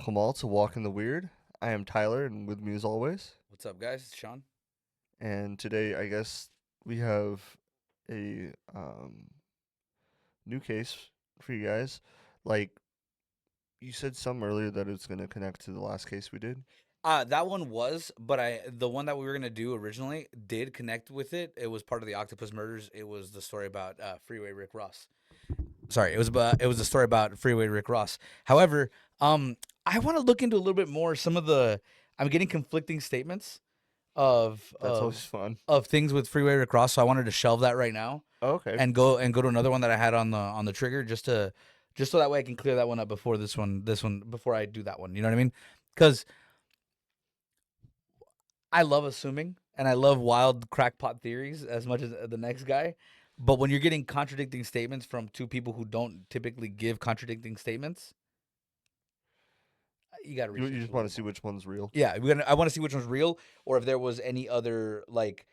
welcome all to Walk in the Weird. I am Tyler, and with me as always. What's up, guys? It's Sean. And today, I guess we have a new case for you guys. Like you said some earlier that it's gonna connect to the last case we did. That one was, but the one that we were gonna do originally did connect with it. It was part of the Octopus Murders. It was the story about Freeway Rick Ross. Sorry, it was the story about Freeway Rick Ross. However, I want to look into a little bit more. I'm getting conflicting statements of That's of always fun. of things with Freeway Rick Ross. So I wanted to shelve that right now Oh, okay. and go to another one that I had on the trigger just so that way I can clear that one up before this one before I do that one. You know what I mean? Because I love assuming and I love wild crackpot theories as much as the next guy. But when you're getting contradicting statements from two people who don't typically give contradicting statements, you got to You research just a want little to see more. which one's real. Yeah, I want to see which one's real, or if there was any other like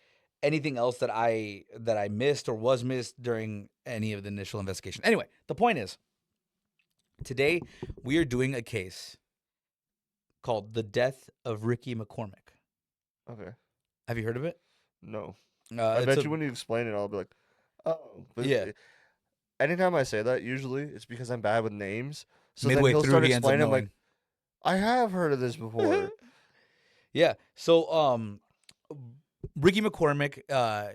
anything else that I missed or was missed during any of the initial investigation. Anyway, the point is, today we are doing a case called "The Death of Ricky McCormick." Okay. Have you heard of it? No. I It's bet a you when you explain it, I'll be like, oh. But yeah. anytime I say that, usually it's because I'm bad with names. So then Midway he'll through, start he ends up explaining. I'm like, knowing. I have heard of this before. Yeah. So Ricky McCormick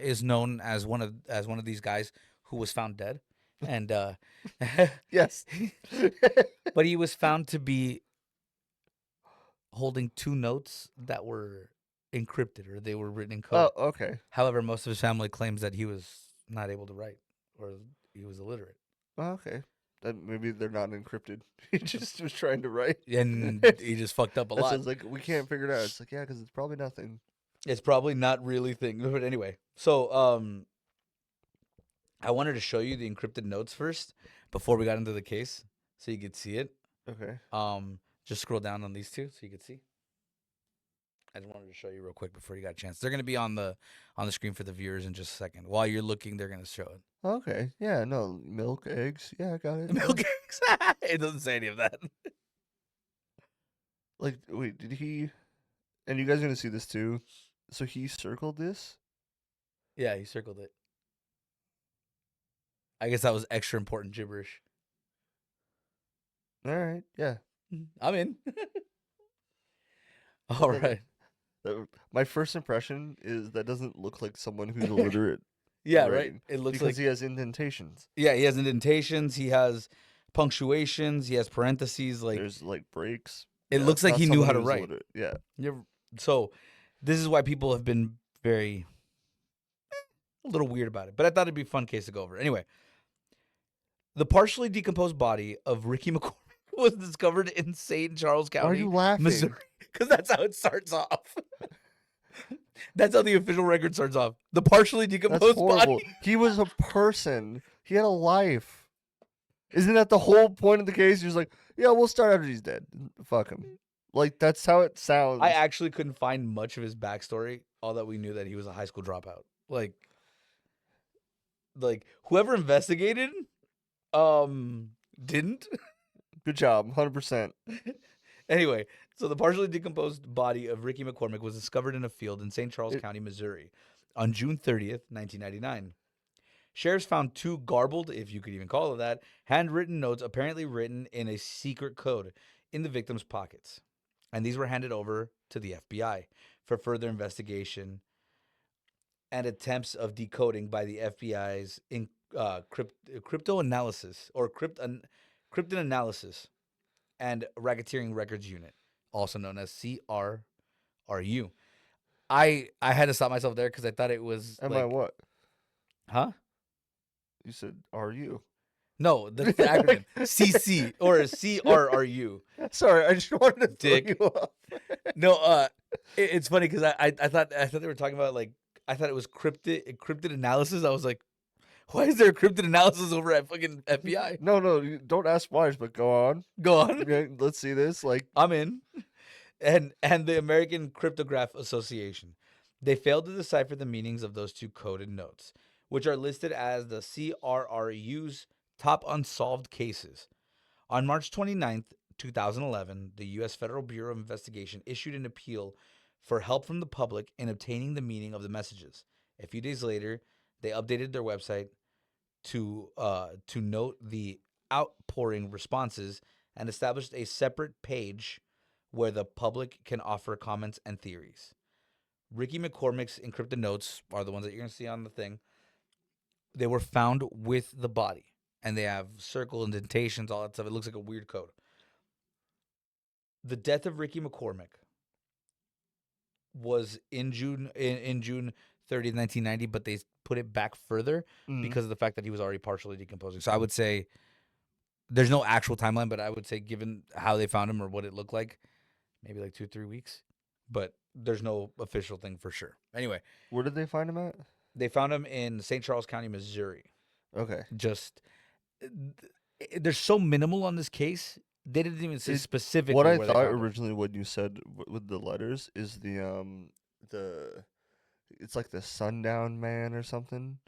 is known as one of these guys who was found dead, and Yes. but he was found to be holding two notes that were encrypted or they were written in Oh, code. okay. However, most of his family claims that he was not able to write or he was illiterate. Oh, okay. Then maybe they're not encrypted. He just was trying to write. And he just fucked up a That lot. sounds like we can't figure it out. It's like, yeah, because it's probably nothing. It's probably not really thing. But anyway, so I wanted to show you the encrypted notes first before we got into the case so you could see it. Okay. Just scroll down on these two so you could see. I just wanted to show you real quick before you got a chance. They're gonna be on the screen for the viewers in just a second. While you're looking, they're gonna show it. Okay. Yeah, no. Milk, eggs. Yeah, I got it. Milk eggs. It doesn't say any of that. Like, wait, did he. And you guys are going to see this too. So he circled this? Yeah, he circled it. I guess that was extra important gibberish. All right. Yeah. I'm in. All That- right. My first impression is that doesn't look like someone who's illiterate. Yeah, right. writing, It looks because like he has indentations. yeah, he has indentations, he has punctuations, he has parentheses. Like There's like breaks. it Yeah, looks it's like not he knew someone how to who's write. illiterate. Yeah. So this is why people have been very a little weird about it. But I thought it'd be a fun case to go over. Anyway, the partially decomposed body of Ricky McCormick was discovered in St. Charles Why are County, you laughing? Missouri. Because that's how it starts off. That's how the official record starts off. The partially That's decomposed horrible. body. He was a person. He had a life. Isn't that the whole point of the case? He was like, yeah, we'll start after he's dead. Fuck him. Like, that's how it sounds. I actually couldn't find much of his backstory. All that we knew that he was a high school dropout. Like whoever investigated, didn't. Good job. 100%. Anyway, so the partially decomposed body of Ricky McCormick was discovered in a field in St. Charles It- County, Missouri, on June 30th, 1999. Sheriffs found two garbled, if you could even call it that, handwritten notes apparently written in a secret code in the victim's pockets. And these were handed over to the FBI for further investigation and attempts of decoding by the FBI's crypto analysis or cryptid analysis and racketeering records unit, also known as CRRU. I had to stop myself there because I thought it was Am I like, what? huh? You said, are you? No, that's the acronym CC or CRRU. Sorry, I just wanted to throw Dick. you off. No, it's funny because I thought they were talking about like I thought it was cryptid analysis. I was like, why is there a cryptid analysis over at fucking FBI? No, you don't ask why, but go on. Go on. Okay, let's see this. Like, I'm in. And the American Cryptograph Association. They failed to decipher the meanings of those two coded notes, which are listed as the CRRU's top unsolved cases. On March 29th, 2011, the U.S. Federal Bureau of Investigation issued an appeal for help from the public in obtaining the meaning of the messages. A few days later, they updated their website to note the outpouring responses and established a separate page where the public can offer comments and theories. Ricky McCormick's encrypted notes are the ones that you're going to see on the thing. They were found with the body, and they have circle indentations, all that stuff. It looks like a weird code. The death of Ricky McCormick was in June 30th, 1990, but they put it back further because of the fact that he was already partially decomposing. So I would say there's no actual timeline, but I would say given how they found him or what it looked like, maybe like 2-3 weeks. But there's no official thing for sure. Anyway, Where did they find him at? they found him in St. Charles County, Missouri. Okay. Just they're so minimal on this case. They didn't even say specifically What I where they thought found him. originally when you said with the letters is the it's like the Sundown Man or something.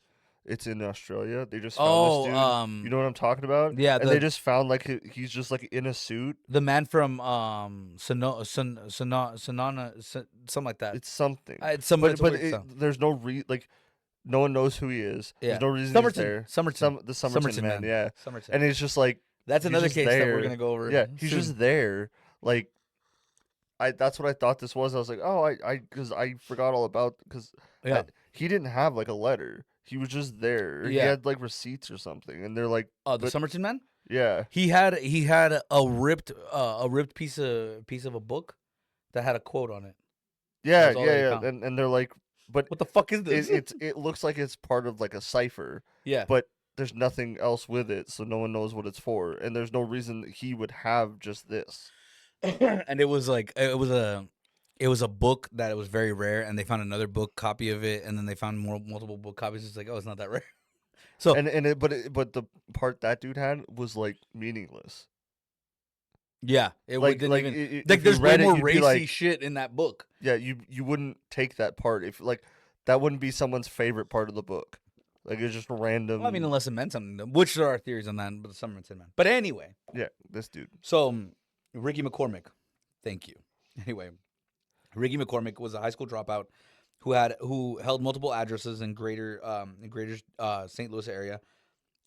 It's in Australia. They just found this dude. You know what I'm talking about? Yeah, and they just found like he's just like in a suit. the man from Sonona, something like that. It's something. It's some, But it's a weird sound. there's no like no one knows who he is. Yeah. There's no reason Somerton. he's there. Somerton. The Somerton man. Yeah. Somerton. And it's just like That's he's another just case that we're there. gonna go over. Yeah, he's soon. just there. Like that's what I thought this was. I was like, oh, I because I forgot all about because Yeah. he didn't have like a letter. He was just there. He Yeah. had like receipts or something, and they're like, The but- Somerton man. yeah, He had a ripped piece of a book that had a quote on it. yeah, That's all they yeah, found. and they're like, but What the fuck is this? it looks like it's part of like a cipher, yeah. but there's nothing else with it, so no one knows what it's for, and there's no reason that he would have just this. And it was like it was a book that it was very rare, and they found another book copy of it, and then they found multiple book copies. It's like, oh, it's not that rare. So But the part that dude had was like meaningless. yeah, it Like didn't even if like you there's way read it, more you'd be racy like, shit in that book. yeah, you wouldn't take that part if like that wouldn't be someone's favorite part of the book. Like it's just random. Well, I mean, unless it meant something, which there are theories on that, but the Somerton man. But anyway, yeah, this dude. so Ricky McCormick, thank you. Anyway, Ricky McCormick was a high school dropout who held multiple addresses in greater St. Louis area,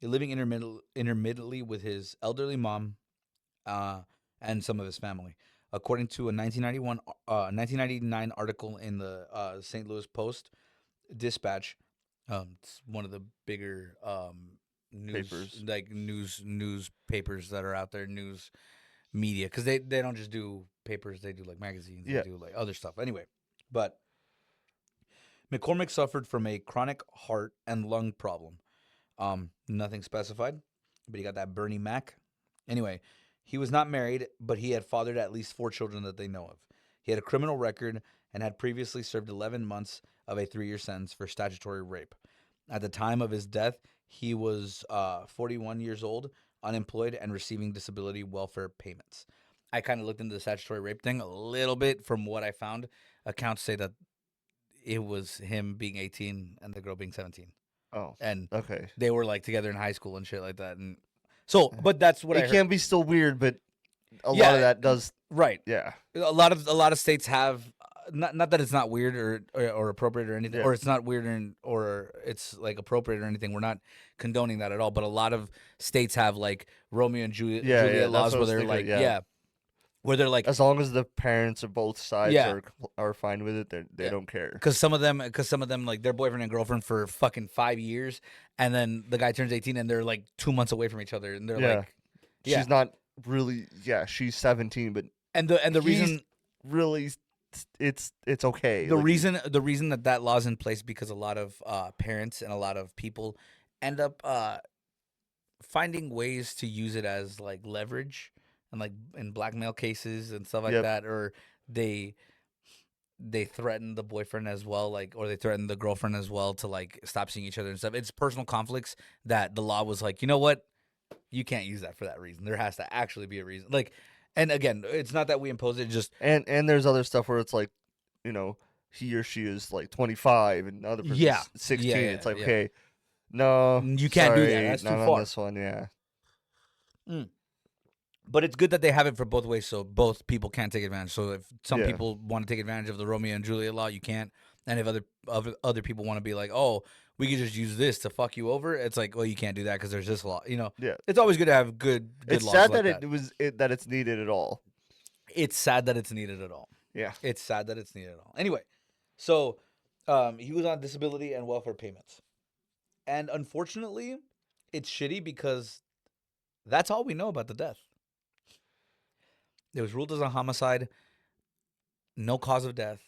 living intermittently with his elderly mom and some of his family. According to a 1999 article in the St. Louis Post Dispatch, it's one of the bigger Papers. newspapers that are out there, news media, because they don't just do papers, they do like magazines, Yeah. they do like other stuff. Anyway, but McCormick suffered from a chronic heart and lung problem. Nothing specified, but he got that Bernie Mac. Anyway, he was not married, but he had fathered at least 4 children that they know of. He had a criminal record and had previously served 11 months of a 3-year sentence for statutory rape. At the time of his death, he was 41 years old, unemployed, and receiving disability welfare payments. I kind of looked into the statutory rape thing a little bit. From what I found, accounts say that it was him being 18 and the girl being 17. Oh, And okay. they were like together in high school and shit like that. And so, but that's what I It heard. can be still weird, but a Yeah, lot of that does. Right. Yeah. A lot of states have not that it's not weird or appropriate or anything, Yeah. or it's not weird or it's like appropriate or anything. We're not condoning that at all. But a lot of states have like Romeo and Juliet That's laws what I where was they're thinking, like, yeah. where they're like, As long as the parents of both sides Yeah. are fine with it, they Yeah. don't care. because some of them like their boyfriend and girlfriend for fucking 5 years, and then the guy turns 18 and they're like 2 months away from each other, and they're Yeah. like, yeah. She's not really. Yeah, she's 17, but and the he's reason. really, it's okay. The Like, reason that law's in place because a lot of parents and a lot of people end up finding ways to use it as like leverage and like in blackmail cases and stuff like Yep. that, or they threaten the boyfriend as well, like, or they threaten the girlfriend as well to like stop seeing each other and stuff. It's personal conflicts that the law was like, you know what, you can't use that for that reason. There has to actually be a reason. Like, and again, it's not that we impose it. Just and there's other stuff where it's like, you know, he or she is like 25 and the other person's Yeah. 16. Yeah, It's like, yeah. okay, no, You can't do that. sorry, That's too not far. on this one. Yeah. But it's good that they have it for both ways, so both people can take advantage. So if some Yeah. people want to take advantage of the Romeo and Juliet law, you can't. And if other people want to be like, oh, we could just use this to fuck you over, it's like, well, you can't do that because there's this law. Yeah. It's always good to have good It's laws sad like that that. that it's needed at all. It's sad that it's needed at all. Yeah. It's sad that it's needed at all. Anyway, so he was on disability and welfare payments, and unfortunately, it's shitty because that's all we know about the death. It was ruled as a homicide, no cause of death.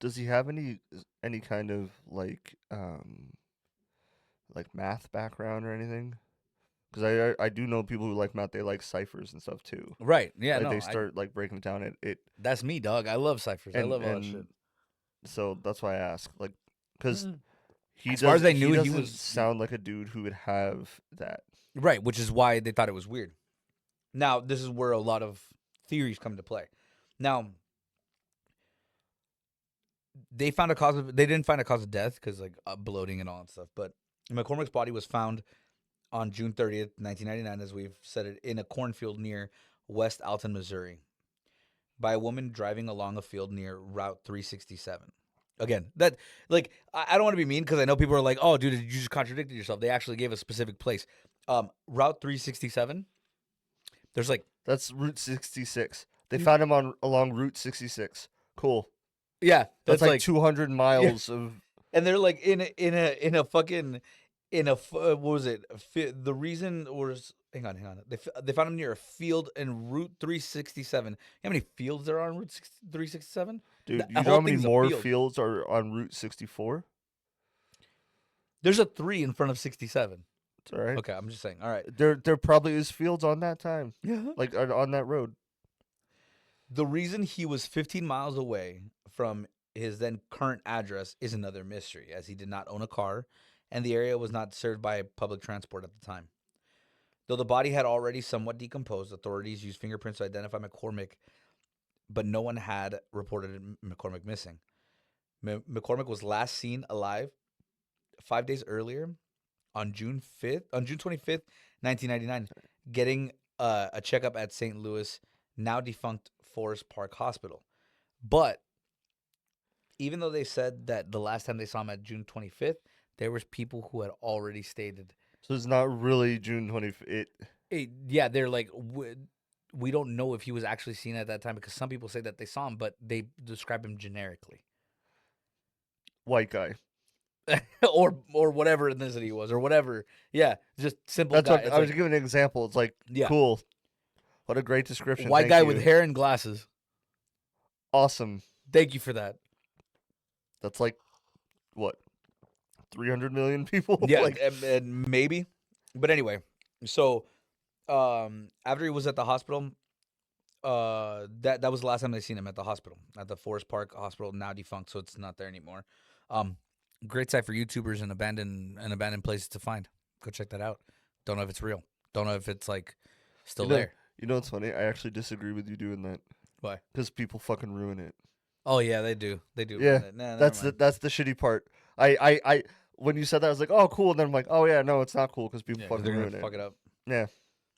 Does he have any kind of like math background or anything? Because I do know people who like math. They like ciphers and stuff too. Right? Yeah. Like No. they start like breaking it down. That's me, dog. I love ciphers. I love all that shit. And so that's why I ask. Like, because as far as I knew, he he doesn't was sound like a dude who would have that. right, which is why they thought it was weird. Now, this is where a lot of theories come to play. Now, they didn't find a cause of death because like bloating and all that stuff. But McCormick's body was found on June 30th, 1999, as we've said it, in a cornfield near West Alton, Missouri, by a woman driving along a field near Route 367. Again, that like I don't want to be mean because I know people are like, "Oh, dude, you just contradicted yourself." They actually gave a specific place. Route 367. There's like That's Route 66. They found him along Route 66. Cool. yeah, That's like 200 miles of. and they're like in a fucking what was it? The reason was hang on. They found him near a field in Route 367. You know how many fields there are on Route 367? Dude, you know how many more fields are on Route 64? There's a 3 in front of 67. It's all right. Okay, I'm just saying. All right. There probably is fields on that time. Yeah. Like on that road. The reason he was 15 miles away from his then current address is another mystery, as he did not own a car, and the area was not served by public transport at the time. Though the body had already somewhat decomposed, authorities used fingerprints to identify McCormick, but no one had reported McCormick missing. McCormick was last seen alive 5 days earlier on June 25th, 1999, getting a checkup at St. Louis, now defunct Forest Park Hospital. But even though they said that the last time they saw him at June 25th, there was people who had already stated. So it's not really June 25th. Yeah, they're like, we don't know if he was actually seen at that time because some people say that they saw him, but they describe him generically. White guy. or whatever ethnicity he was or whatever. Yeah, just simple That's guy. what I was giving an example. It's like, cool. What a great description. White Thank guy you. with hair and glasses. Awesome. Thank you for that. That's like, what, 300 million people? Yeah, like, and maybe. But anyway, so after he was at the hospital, that was the last time they seen him at the hospital, at the Forest Park Hospital, now defunct, so it's not there anymore. Great site for YouTubers and abandoned places to find. Go check that out. Don't know if it's real. Don't know if it's like still there. You know what's funny? I actually disagree with you doing that. Why? Because people fucking ruin it. Oh yeah, they do. They do. Yeah, Nah, that's the shitty part. I when you said that, I was like, oh cool, and then I'm like, oh yeah, no, it's not cool because people fucking ruin it. Fuck it up. Yeah.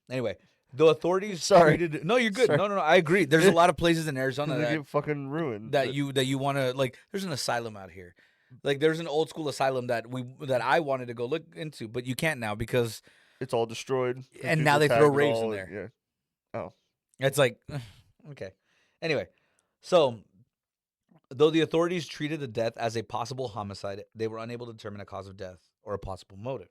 Anyway, the authorities Sorry. No, you're good. Sorry. No. I agree. There's a lot of places in Arizona that get fucking ruined. That you want to like. There's an asylum out here. Like there's an old school asylum that I wanted to go look into, but you can't now because it's all destroyed. And now they throw raves in there. Yeah. Oh. It's like okay. Anyway, so though the authorities treated the death as a possible homicide, they were unable to determine a cause of death or a possible motive.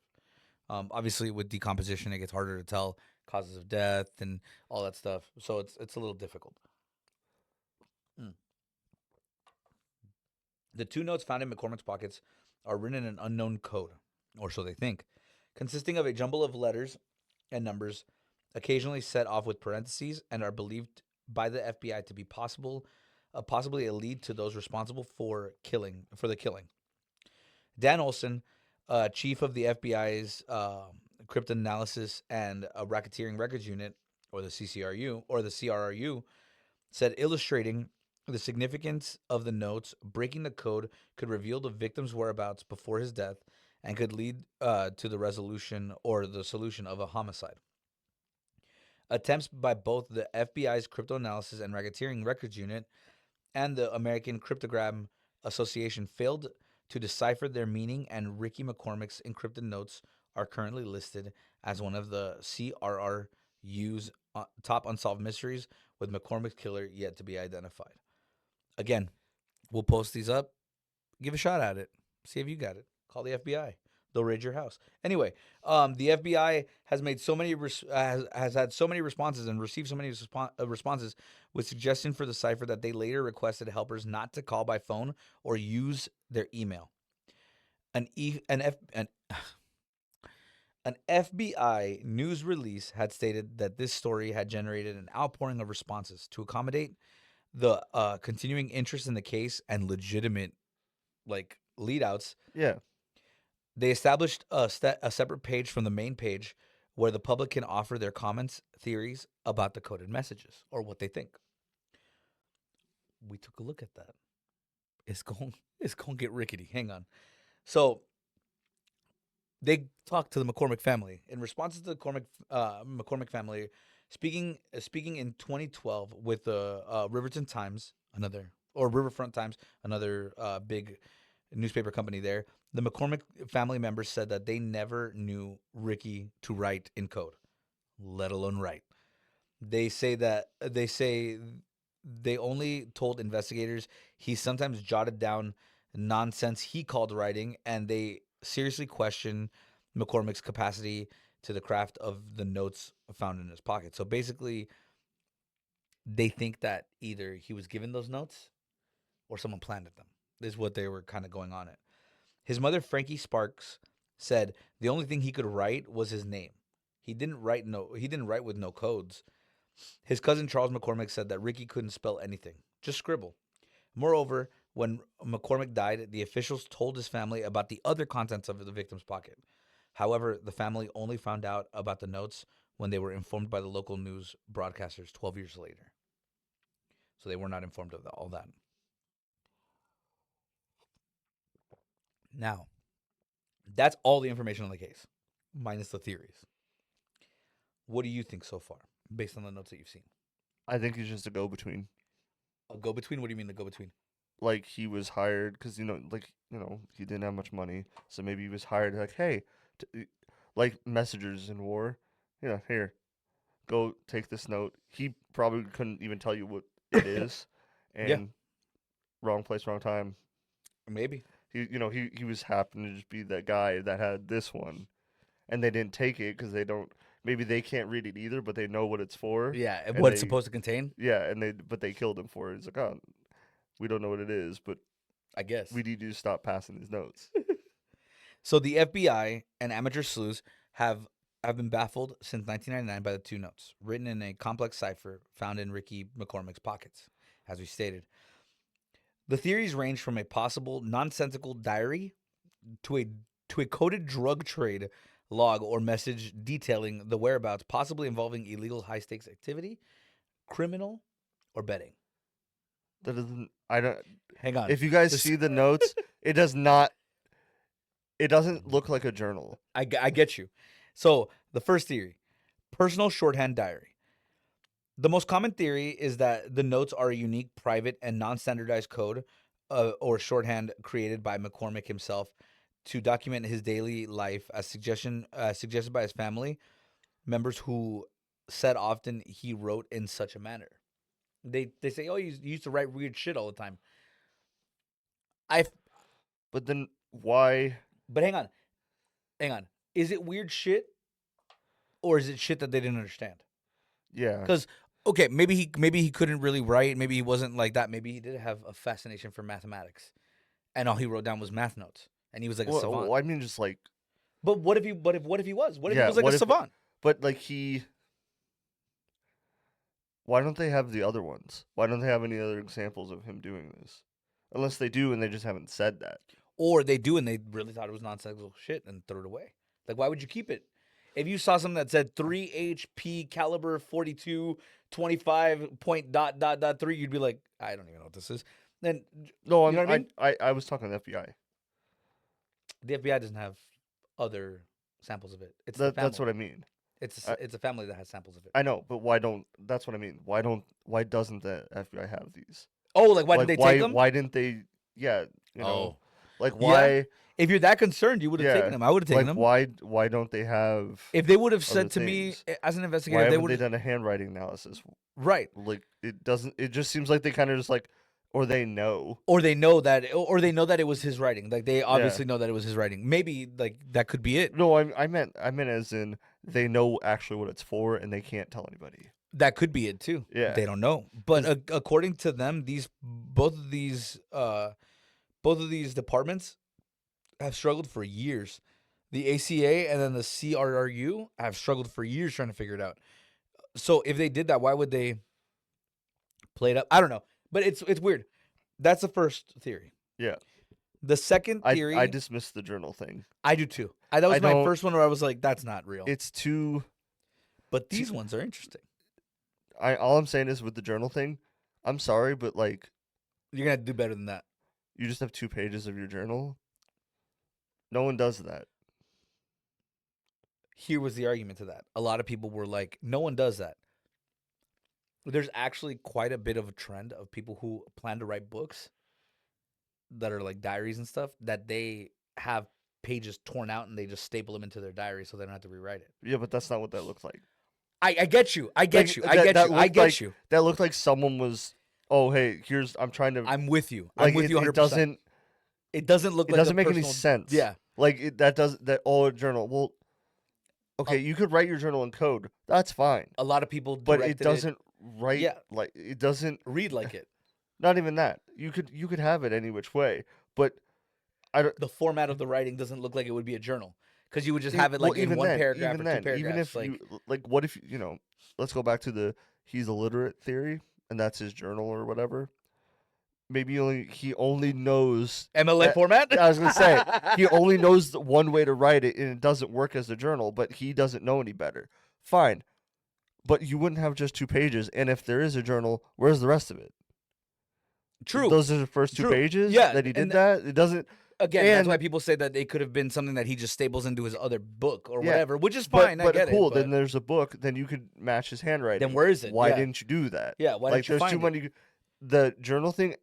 Obviously, with decomposition, it gets harder to tell causes of death and all that stuff. So it's a little difficult. The 2 notes found in McCormick's pockets are written in an unknown code, or so they think, consisting of a jumble of letters and numbers, occasionally set off with parentheses, and are believed by the FBI to be possibly a lead to those responsible for the killing. Dan Olson, chief of the FBI's cryptanalysis and racketeering records unit, or the CRRU, said illustrating the significance of the notes, breaking the code could reveal the victim's whereabouts before his death and could lead to the resolution or the solution of a homicide. Attempts by both the FBI's Crypto Analysis and Racketeering Records Unit and the American Cryptogram Association failed to decipher their meaning, and Ricky McCormick's encrypted notes are currently listed as one of the CRRU's top unsolved mysteries, with McCormick's killer yet to be identified. Again, we'll post these up. Give a shot at it. See if you got it. Call the FBI. They'll raid your house. Anyway, the FBI has made so many has had so many responses and received so many responses with suggestion for the cipher that they later requested helpers not to call by phone or use their email. An FBI news release had stated that this story had generated an outpouring of responses to accommodate the continuing interest in the case and legitimate leadouts. Yeah. They established a separate page from the main page where the public can offer their comments, theories about the coded messages, or what they think. We took a look at that. It's going to get rickety. Hang on. So they talked to the McCormick family. In response to the McCormick family, speaking in 2012 with the Riverfront Times, another big newspaper company there, the McCormick family members said that they never knew Ricky to write in code, let alone write. They say they only told investigators he sometimes jotted down nonsense he called writing, and they seriously question McCormick's capacity to the craft of the notes found in his pocket. So basically, they think that either he was given those notes or someone planted them. This is what they were kind of going on it. His mother, Frankie Sparks, said the only thing he could write was his name. He didn't write with no codes. His cousin Charles McCormick said that Ricky couldn't spell anything, just scribble. Moreover, when McCormick died, the officials told his family about the other contents of the victim's pocket. However, the family only found out about the notes when they were informed by the local news broadcasters 12 years later. So they were not informed of all that. Now, that's all the information on the case, minus the theories. What do you think so far, based on the notes that you've seen? I think he's just a go-between. A go-between? What do you mean the go-between? Like, he was hired because, he didn't have much money. So maybe he was hired, like, hey, like messengers in war. Here, go take this note. He probably couldn't even tell you what it is. And Yeah. Wrong place, wrong time. Maybe. He was happened to just be that guy that had this one. And they didn't take it because maybe they can't read it either, but they know what it's for. Yeah, and what it's supposed to contain. Yeah, but they killed him for it. It's like, oh, we don't know what it is, but I guess we need to stop passing these notes. So the FBI and amateur sleuths have been baffled since 1999 by the two notes, written in a complex cipher found in Ricky McCormick's pockets, as we stated. The theories range from a possible nonsensical diary to a coded drug trade log or message detailing the whereabouts, possibly involving illegal high-stakes activity, criminal, or betting. That doesn't. I don't. Hang on. If you guys see the notes, it does not. It doesn't look like a journal. I get you. So the first theory, personal shorthand diary. The most common theory is that the notes are a unique, private, and non-standardized code or shorthand created by McCormick himself to document his daily life, as suggested by his family members, who said often he wrote in such a manner. They say, oh, he used to write weird shit all the time. But then why? But hang on. Is it weird shit, or is it shit that they didn't understand? Yeah. Because okay, maybe he couldn't really write. Maybe he wasn't like that. Maybe he did have a fascination for mathematics, and all he wrote down was math notes, and he was like a savant. Well, I mean, just like. But what if he was? What if he was like a savant? But like why don't they have the other ones? Why don't they have any other examples of him doing this? Unless they do, and they just haven't said that. Or they do, and they really thought it was nonsensical shit and threw it away. Like, why would you keep it? If you saw something that said 3 HP caliber 42 25 point ... 3, you'd be like, I don't even know what this is. Then no, you know what I mean? I was talking to the FBI. The FBI doesn't have other samples of it. It's that's what I mean. It's a family that has samples of it. I know, but that's what I mean. Why doesn't the FBI have these? Oh, like why did Like they take them? why didn't they? Yeah, Oh, like yeah. why? If you're that concerned, you would have taken Yeah, them. I would have taken like them. why don't they have If they would have other said to me things? as an Why investigator, they haven't would they done a handwriting analysis? right. Like it doesn't. It just seems like they kind of just like, or they know. Or they know that it was his writing. Like they Yeah. obviously know that it was his writing. Maybe like that could be it. No, I meant as in they know actually what it's for and they can't tell anybody. That could be it too. Yeah. They don't know. But 'Cause- according to them, these both of these departments have struggled for years. The ACA and then the CRRU have struggled for years trying to figure it out. So if they did that, why would they play it up? I don't know. But it's weird. That's the first theory. Yeah. The second theory, I dismissed the journal thing. I do too. That was I my don't- first one where I was like, that's not real. It's too. But these ones are interesting. All I'm saying is with the journal thing, I'm sorry, but like You're gonna do better than that. you just have 2 pages of your journal. No one does that. Here was the argument to that. A lot of people were like, no one does that. There's actually quite a bit of a trend of people who plan to write books that are like diaries and stuff that they have pages torn out and they just staple them into their diary so they don't have to rewrite it. Yeah, but that's not what that looked like. I get you. I get Like, you. that- I get that you. I looked get like- you. That looked like someone was. Oh, hey, I'm trying to. I'm with you. like, I'm with you 100%. It doesn't. It It doesn't look like doesn't a make any personal- sense. Yeah. Like that does that. Oh, a journal. Well, okay, you could write your journal in code. That's fine. A lot of people But it directed doesn't write. Yeah. Like it doesn't. read like it. Not even that. You could have it any which way, but I don't. The format of the writing doesn't look like it would be a journal because you would just e- have it like well, in even one then, paragraph even or then, two paragraphs. even if like, you like, what if let's go back to the he's illiterate theory, and that's his journal or whatever. Maybe he only knows. MLA format? I was gonna say he only knows the one way to write it, and it doesn't work as a journal. But he doesn't know any better. Fine, but you wouldn't have just 2 pages. And if there is a journal, where's the rest of it? True. Those are the first 2 True. pages. Yeah, that he did and that. It doesn't. Again, that's and- why people say that it could have been something that he just staples into his other book or Yeah, whatever, which is fine. But I get cool. it. Then there's a book. Then you could match his handwriting. Then where is it? Why Yeah. didn't you do that? Yeah, why like didn't you there's find too it? many. The journal thing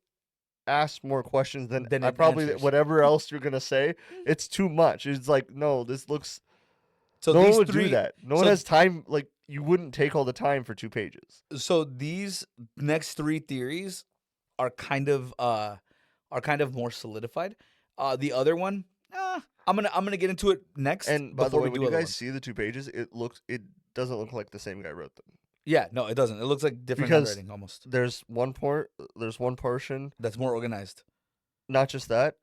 asks more questions than Than I it probably answers. whatever else you're gonna say. It's too much. It's like no, this looks. So no these one would three, do that. No one so- has time. Like you wouldn't take all the time for 2 pages. So these next 3 theories are kind of more solidified. The other one, I'm gonna get into it next. And by the before way, we when do you other guys ones. see the 2 pages, it doesn't look like the same guy wrote them. Yeah, no, it doesn't. It looks like different Because- handwriting almost. There's one portion. That's more organized. Not just that.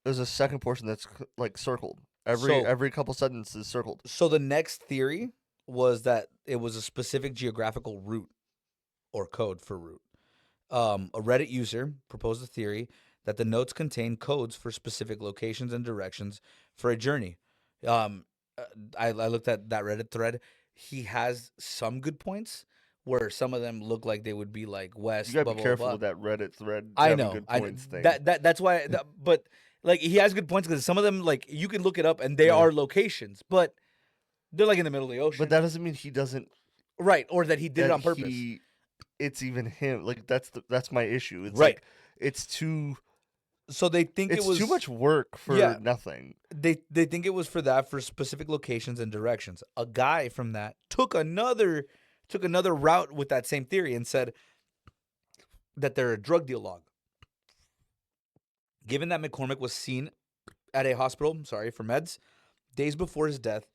There's a second portion that's like circled. So- Every couple sentences circled. So the next theory was that it was a specific geographical route or code for route. A Reddit user proposed a theory that the notes contain codes for specific locations and directions for a journey. I looked at that Reddit thread. He has some good points where some of them look like they would be like west. You gotta blah, be blah, careful blah. with that Reddit thread. I having know. Good I points thing. that's why. But like he has good points because some of them like you can look it up and they Yeah. are locations, but they're like in the middle of the ocean, But that doesn't mean he doesn't. right? Or that he did it that on purpose. It's even him. Like that's my issue. It's Right. like it's too. So they think It's it was too much work for Yeah. nothing. They think it was for that for specific locations and directions. A guy from that took another route with that same theory and said that they're a drug deal log. Given that McCormick was seen at a hospital, for meds, days before his death,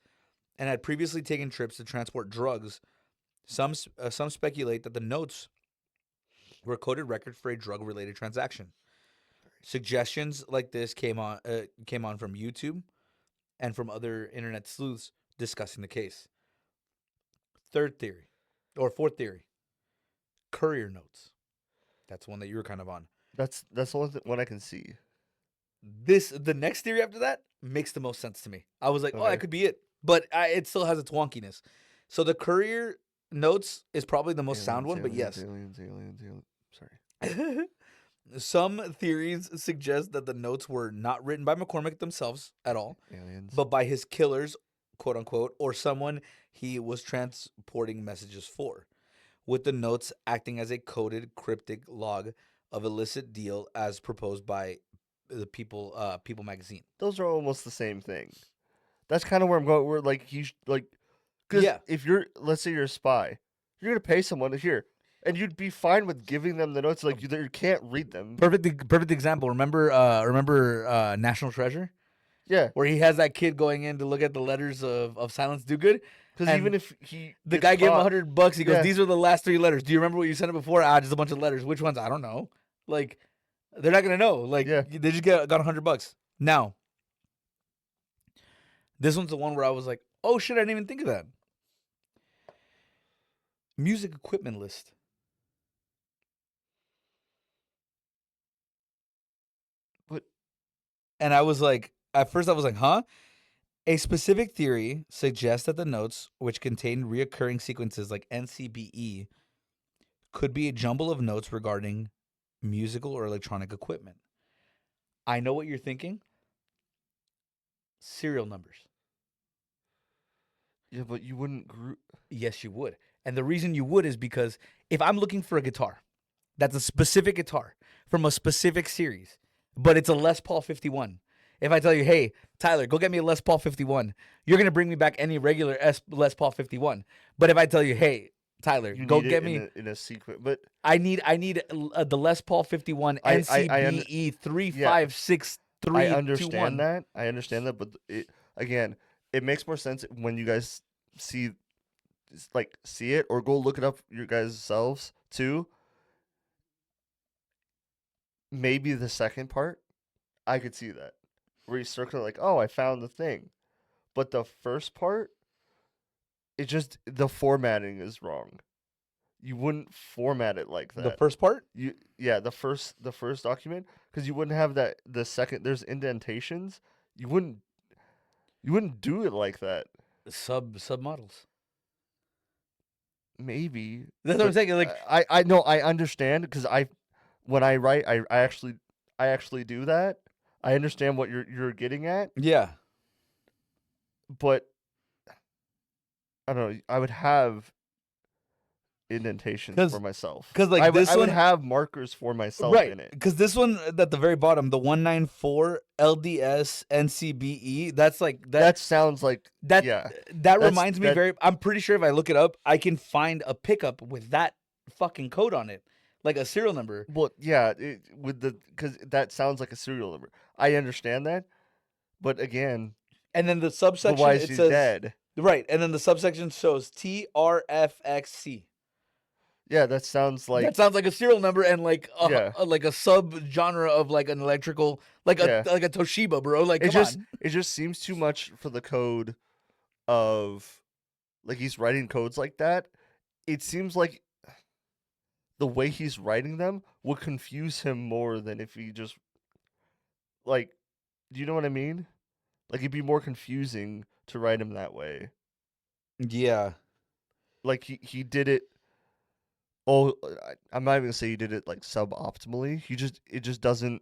and had previously taken trips to transport drugs, some speculate that the notes were a coded record for a drug-related transaction. Suggestions like this came on from YouTube and from other internet sleuths discussing the case. Fourth theory, courier notes. That's one that you were kind of on. That's the only one I can see. The next theory after that makes the most sense to me. I was like, oh, Okay. that could be it, but it still has its wonkiness. So the courier notes is probably the most sound one, but yes. Aliens. Sorry. Some theories suggest that the notes were not written by McCormick themselves at all, Aliens. but by his killers quote unquote, or someone he was transporting messages for, with the notes acting as a coded cryptic log of illicit deal as proposed by the People magazine. Those are almost the same thing. That's kind of where I'm going. Where like like, because Yeah. if you're, let's say you're a spy, you're gonna pay someone to hear, and you'd be fine with giving them the notes. Like you can't read them. Perfect example. Remember National Treasure? Yeah, Where he has that kid going in to look at the letters of Silence Do Good. because even And if he the gets guy gave him caught, $100. He goes, yeah, "These are the last 3 letters. Do you remember what you sent it before? Ah, just a bunch of letters. Which ones? I don't know." Like, they're not gonna know. Like, yeah, they just got $100. Now, this one's the one where I was like, "Oh shit, I didn't even think of that." Music equipment list, but and I was like, at first I was like, "Huh." A specific theory suggests that the notes, which contain reoccurring sequences like NCBE, could be a jumble of notes regarding musical or electronic equipment. I know what you're thinking. Serial numbers. yeah, but you wouldn't group. Yes, you would. And the reason you would is because if I'm looking for a guitar, that's a specific guitar from a specific series, but it's a Les Paul 51. If I tell you, hey, Tyler, go get me a Les Paul 51, you're going to bring me back any regular Les Paul 51. But if I tell you, hey, Tyler, You go need it get me, in a sequence, but I need the Les Paul 51 I under, NCBE yeah, I 356321. understand that, but again, it makes more sense when you guys see see it or go look it up your guys selves too. Maybe the second part, I could see that where you circle like, oh, I found the thing, but the first part, it just the formatting is wrong. You wouldn't format it like The that. first part, You yeah, the first document, because you wouldn't have that. The second, there's indentations. You wouldn't you wouldn't do it like that. submodels. Maybe, That's what I'm but saying. Like, I know I understand because when I write I actually do that. I understand what you're getting at, yeah, but I don't know. I would have indentations for because myself. like this I would one, have markers for myself right? in it. Because this one at the very bottom, the 194 LDS NCBE. That's like That sounds like that yeah. that That's reminds me that very. I'm pretty sure if I look it up, I can find a pickup with that fucking code on it, like a serial number. Well, yeah, with the because that sounds like a serial number. I understand that, but again, And then the but why subsection is it he says dead? right, and then the subsection shows TRFXC. Yeah, that sounds That like sounds like a serial number and yeah, like a sub genre of like an electrical yeah. like a Toshiba, bro. Like, come on. It just seems too much for the code of like he's writing codes like that. It seems like the way he's writing them would confuse him more than if he just like, do you know what I mean? Like it'd be more confusing to write him that way. Yeah, Like he did it. Oh, I'm not even gonna say he did it like suboptimally. It just doesn't.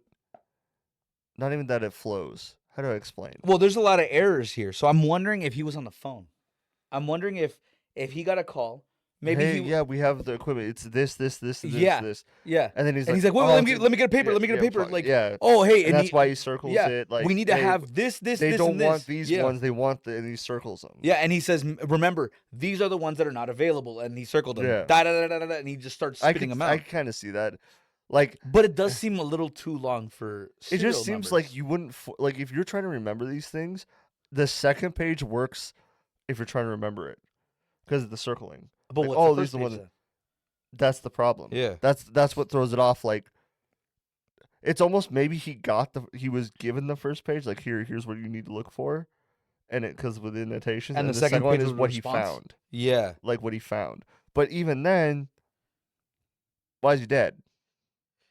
Not even that it flows. How do I explain? well, there's a lot of errors here, so I'm wondering if he was on the phone. I'm wondering if he got a call. Maybe Hey, he, yeah, we have the equipment. It's yeah, this, yeah. and then he's And like, he's like, wait, oh, let me get a paper. yeah, Let me get a yeah, paper. Like, yeah, oh, hey, and and that's why he circles yeah, it. we Like, need to hey, have they don't and want this. these Yeah, ones. They want and he circles them. yeah. And he says, remember, these are the ones that are not available, and he circled them. Yeah, Da da da da da, and he just starts spitting them I out. kind of see that. Like, But it does seem a little too long for it just serial seems like numbers. you wouldn't like if you're trying to remember these things. The second page works if you're trying to remember it because of the circling. But Like, what's the oh, these first are the page ones. then? That's the problem. Yeah. That's what throws it off. Like it's almost maybe he was given the first page. Like here's what you need to look for, and it because with annotations, And the and the second second one page is was a what he response. found, Yeah. like what he found. But even then, why is he dead?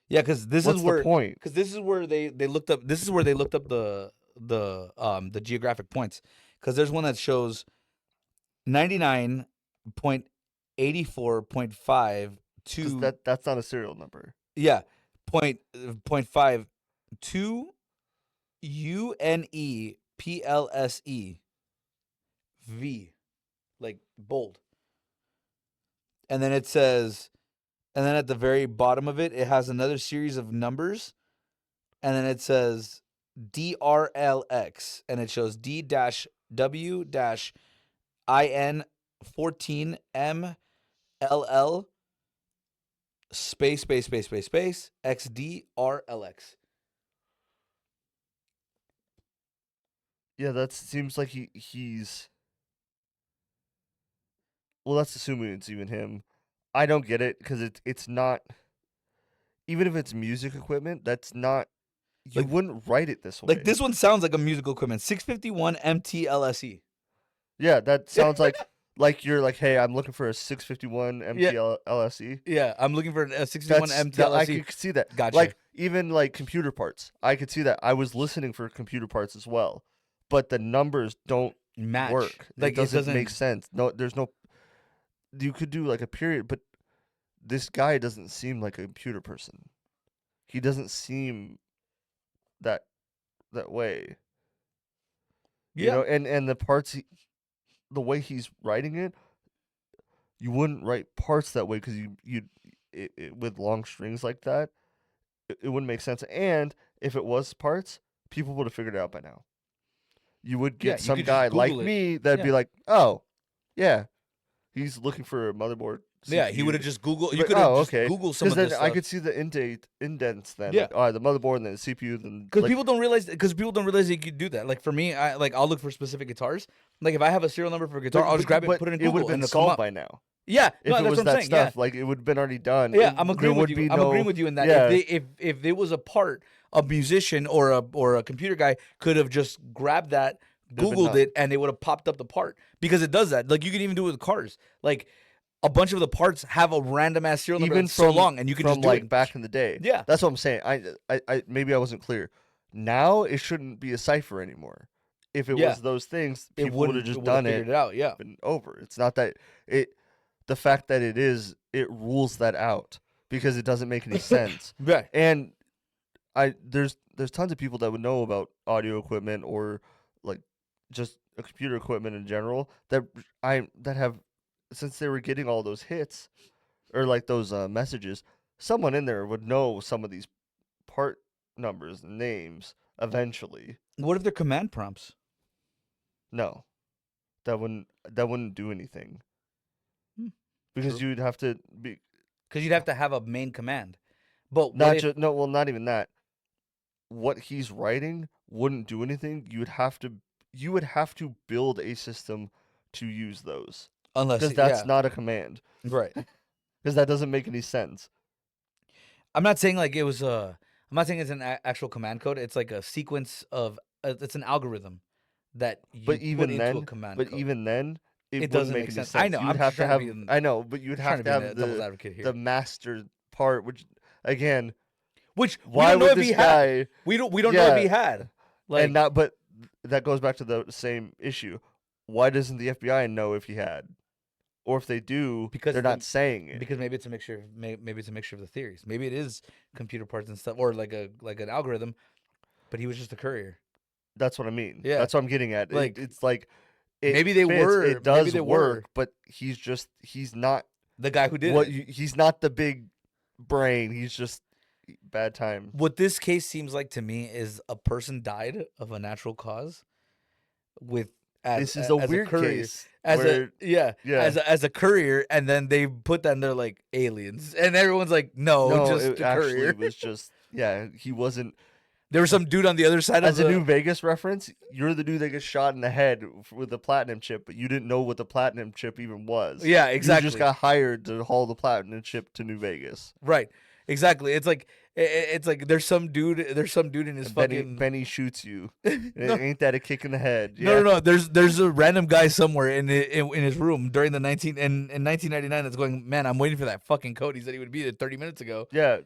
Yeah, because What's the point? this is where they looked up this is where they looked up the geographic points. Because there's one that shows 99.84.5 Because to that's not a serial number. yeah point 5 to UNEPLSE V, like bold. And then it says, and then at the very bottom of it, it has another series of numbers. And then it says DRLX. And it shows D-W-IN14MLL space XDRLX. Yeah, that seems like he's. Well, that's assuming it's even him. I don't get it because it's not. Even if it's music equipment, that's not. You Like- wouldn't write it this way. Like this one sounds like a musical equipment. 651 MTLSE. Yeah, that sounds like you're like, hey, I'm looking for a 651 Yeah. MTLSE. Yeah, I'm looking for a 651 I MTLSE. could see that. Gotcha. Like even like computer parts, I could see that. I was listening for computer parts as well, but the numbers don't Match. work. Like It doesn't make sense. No, there's no. You could do like a period, but this guy doesn't seem like a computer person. He doesn't seem that way. Yeah. You know, and the parts, the way he's writing it, you wouldn't write parts that way because with long strings like that, it wouldn't make sense. And if it was parts, people would have figured it out by now. You would Yeah, get you some could just guy like Google it. me that'd be Yeah. like, oh, yeah, he's looking for a motherboard. Yeah, he CPU. would have just Googled. You But- could have oh, just okay. Googled some Because of then this I stuff. could see the indents then. Yeah. Like, all right, the motherboard and then the CPU. Then Because like, people don't realize. Because people don't realize you could do that. Like for me, I'll look for specific guitars. Like if I have a serial number for a guitar, I'll just grab it, and put it in Google, It would have been and it'll come solved up. by now. Yeah, If no, it that's was what I'm that saying. stuff, like it would have been already done. Yeah, I'm agreeing there with would you. be I'm no- agreeing with you in that. Yeah. If there was a part, a musician or a computer guy could have just grabbed that, been Googled done. it, and it would have popped up the part because it does that. Like you can even do it with cars. Like a bunch of the parts have a random ass serial number even that's so long, and you can from just do like it. back in the day. Yeah. That's what I'm saying. I maybe I wasn't clear. Now it shouldn't be a cipher anymore. If it Yeah. was those things, It people would wouldn't have just it done figured it. it out. Yeah. Been over. It's not that it. The fact that it rules that out because it doesn't make any sense. Right. And there's tons of people that would know about audio equipment or like just a computer equipment in general that have, since they were getting all those hits or like those messages, someone in there would know some of these part numbers and names eventually. What if they're command prompts? No, that wouldn't do anything because True. you'd have to be Because you'd have to have a main command. But not what if, just no, well, not even that. What he's writing wouldn't do anything. You would have to build a system to use those unless because that's not a command right. because that doesn't make any sense. I'm not saying like it was a. I'm not saying it's an actual command code. It's like a sequence of. It's an algorithm that you But put even into then, a command code. even then, it wouldn't doesn't make make any sense. sense. I know, You'd I'm have just to trying to have. be I know, but you'd trying have to to be have the devil's the advocate here. the master part, which again, Which why we don't know would if this he guy? had. We don't know if he Yeah. had. Like And not, but that goes back to the same issue. Why doesn't the FBI know if he had, or if they do, Because they're the- not saying it? because maybe it's a mixture. Maybe it's a mixture of the theories. Maybe it is computer parts and stuff, or like an algorithm. But he was just a courier. That's what I mean. Yeah. That's what I'm getting at. Like, It's like it maybe they fits, were- It does maybe they work, were. but he's not The guy who did what it. he's not the big brain. He's just bad time. What this case seems like to me is a person died of a natural cause. This is a as weird courier, case. as where, yeah, as a courier, and then they put that and they're like aliens, and everyone's like, no, just it a actually courier. was just he wasn't. There was some dude on the other side As of a the. New Vegas reference, you're the dude that gets shot in the head with the platinum chip, but you didn't know what the platinum chip even was. Yeah, You exactly. just got hired to haul the platinum chip to New Vegas. Right, exactly. It's like there's some dude in his And fucking. Benny shoots you. No. Ain't that a kick in the head? No. There's a random guy somewhere in his room during the 1999 that's going, man, I'm waiting for that fucking code. He said he would be there 30 minutes ago. Yeah.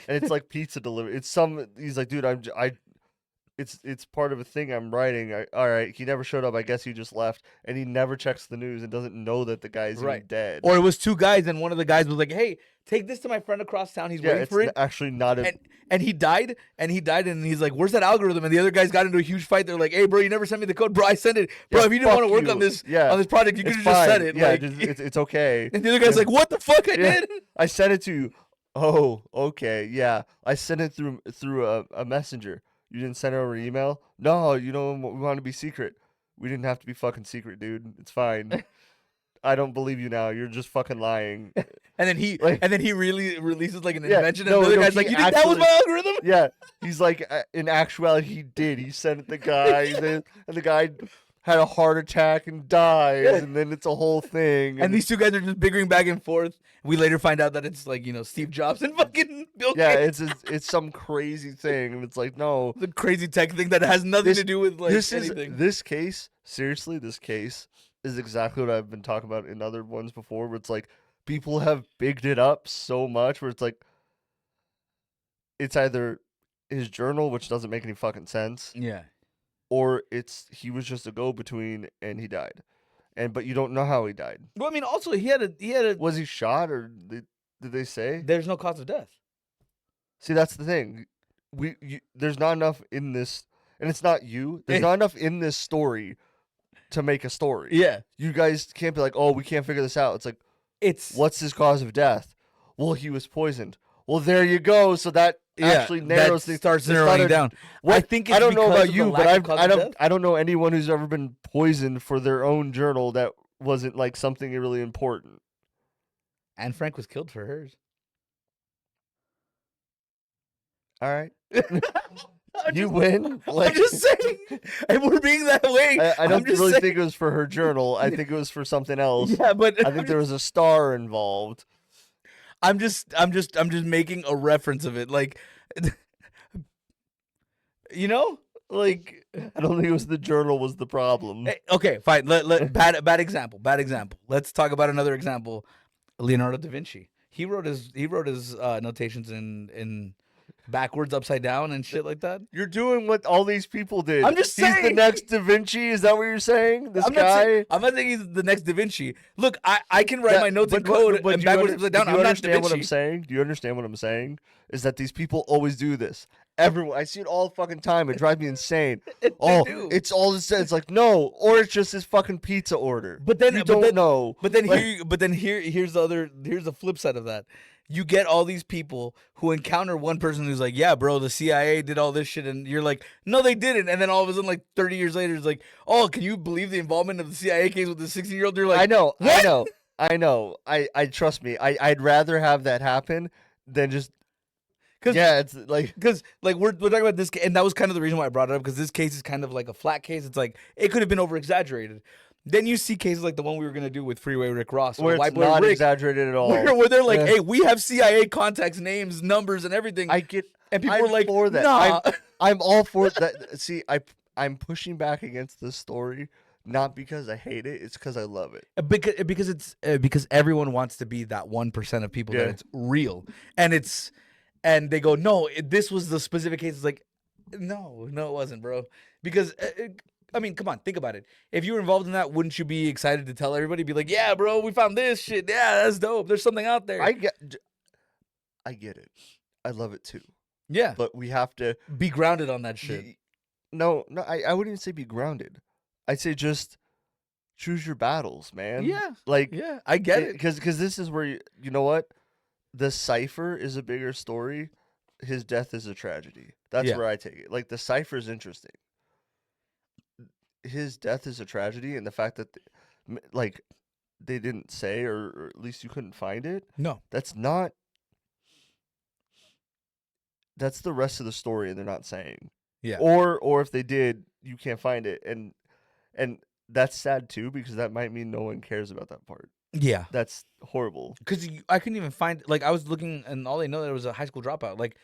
And it's like pizza delivery. He's like, dude, it's part of a thing I'm writing. All right, he never showed up. I guess he just left, and he never checks the news and doesn't know that the guy's even Right. dead. Or it was two guys, and one of the guys was like, "Hey, take this to my friend across town. He's yeah, waiting it's for it." actually not a. And he died, and he's like, "Where's that algorithm?" And the other guys got into a huge fight. They're like, "Hey, bro, you never sent me the code, bro. I sent it, bro. Yeah, if you didn't want to fuck work on you. this Yeah, on this project, you could it's have just said fine. it." Yeah, Like, it's okay. and the other guy's like, "What the fuck? I Yeah. did." I sent it to you. Oh, okay. Yeah, I sent it through a messenger. You didn't send it over email? No, we want to be secret. We didn't have to be fucking secret, dude. It's fine. I don't believe you now. You're just fucking lying. And then he Like- really releases like an Yeah, invention, no, and the other no, guy's he like, "You think that was actually- my algorithm?" Yeah, he's like, in actuality, he did. He sent it to the guy, and the guy had a heart attack and dies, Yeah. and then it's a whole thing. And these two guys are just bickering back and forth. We later find out that it's like Steve Jobs and fucking Bill yeah, Gates. it's some crazy thing, and it's like, no, The crazy tech thing that has nothing This- to do with like anything. this case. Seriously, this case is exactly what I've been talking about in other ones before, where it's like people have bigged it up so much, where it's like it's either his journal, which doesn't make any fucking sense, Yeah. or he was just a go-between and he died, but you don't know how he died. Well, I mean, also he had a. Was he shot, or did they say? There's no cause of death. See, that's the thing. There's not enough in this, and it's not you. There's not enough in this story to make a story. Yeah. You guys can't be like, oh, we can't figure this out. It's like, It's what's his cause of death? Well, he was poisoned. Well, there you go. So that actually narrows that things. starts It's not narrowing a- down. What? I think it's I don't know because about of the you, lack but of cause I of don't. death. I don't know anyone who's ever been poisoned for their own journal that wasn't like something really important. Anne Frank was killed for hers. All right, I'm you just- win. I'm just saying, if we're being that way, I I'm don't just really saying- think it was for her journal. I think it was for something else. Yeah, but I think there was a star involved. I'm just making a reference of it, like, like. I don't think it was the journal was the problem. Okay, fine. Bad example. Bad example. Let's talk about another example. Leonardo da Vinci. He wrote his notations in backwards, upside down, and shit like that. You're doing what all these people did. I'm just He's the saying. next Da Vinci. Is that what you're saying? This I'm guy. not saying he's the next Da Vinci. Look, I can write That- my notes in but- code but and do you backwards, upside down. do you I'm not Da understand what I'm Vinci. saying? Do you understand what I'm saying? Is that these people always do this? Everyone, I see it all the fucking time. It drives me insane. Oh, do. it's all this. It's like no, or it's just his fucking pizza order. But then- you but don't then- know. But then Like- here's the flip side of that. You get all these people who encounter one person who's like, "Yeah, bro, the CIA did all this shit," and you're like, "No, they didn't." And then all of a sudden, like 30 years later, it's like, "Oh, can you believe the involvement of the CIA case with the 16-year-old?" You're like, I know. what? I know. I trust me. I'd rather have that happen than just. 'Cause- Yeah, it's like. Because like we're talking about this, and that was kind of the reason why I brought it up. Because this case is kind of like a flat case. It's like it could have been over exaggerated. Then you see cases like the one we were gonna do with Freeway Rick Ross, or Where White it's Boy not Rick, exaggerated at all. where they're like, Yeah. "Hey, we have CIA contacts, names, numbers, and everything." I get, and people I'm were like, for that. "Nah." I'm all for that. See, I'm pushing back against this story, not because I hate it. It's because I love it. Because it's because everyone wants to be that 1% of people that Yeah. it's real, and they go, "No, this was the specific case." It's like, no, it wasn't, bro. Because I mean, come on, think about it. If you were involved in that, wouldn't you be excited to tell everybody? Be like, "Yeah, bro, we found this shit. Yeah, that's dope. There's something out there." I get it. I love it too. Yeah, But we have to. be grounded on that shit. No. I wouldn't even say be grounded. I'd say just choose your battles, man. Yeah, Like yeah, I get it. because this is where you know what, the cipher is a bigger story. His death is a tragedy. That's Yeah. where I take it. Like the cipher is interesting. His death is a tragedy, and the fact that like they didn't say, or at least you couldn't find it. No, That's not. That's the rest of the story, and they're not saying. Yeah. Or if they did, you can't find it, and that's sad too, because that might mean no one cares about that part. yeah, That's horrible. because I couldn't even find. Like, I was looking, and all they know that it was a high school dropout. Like,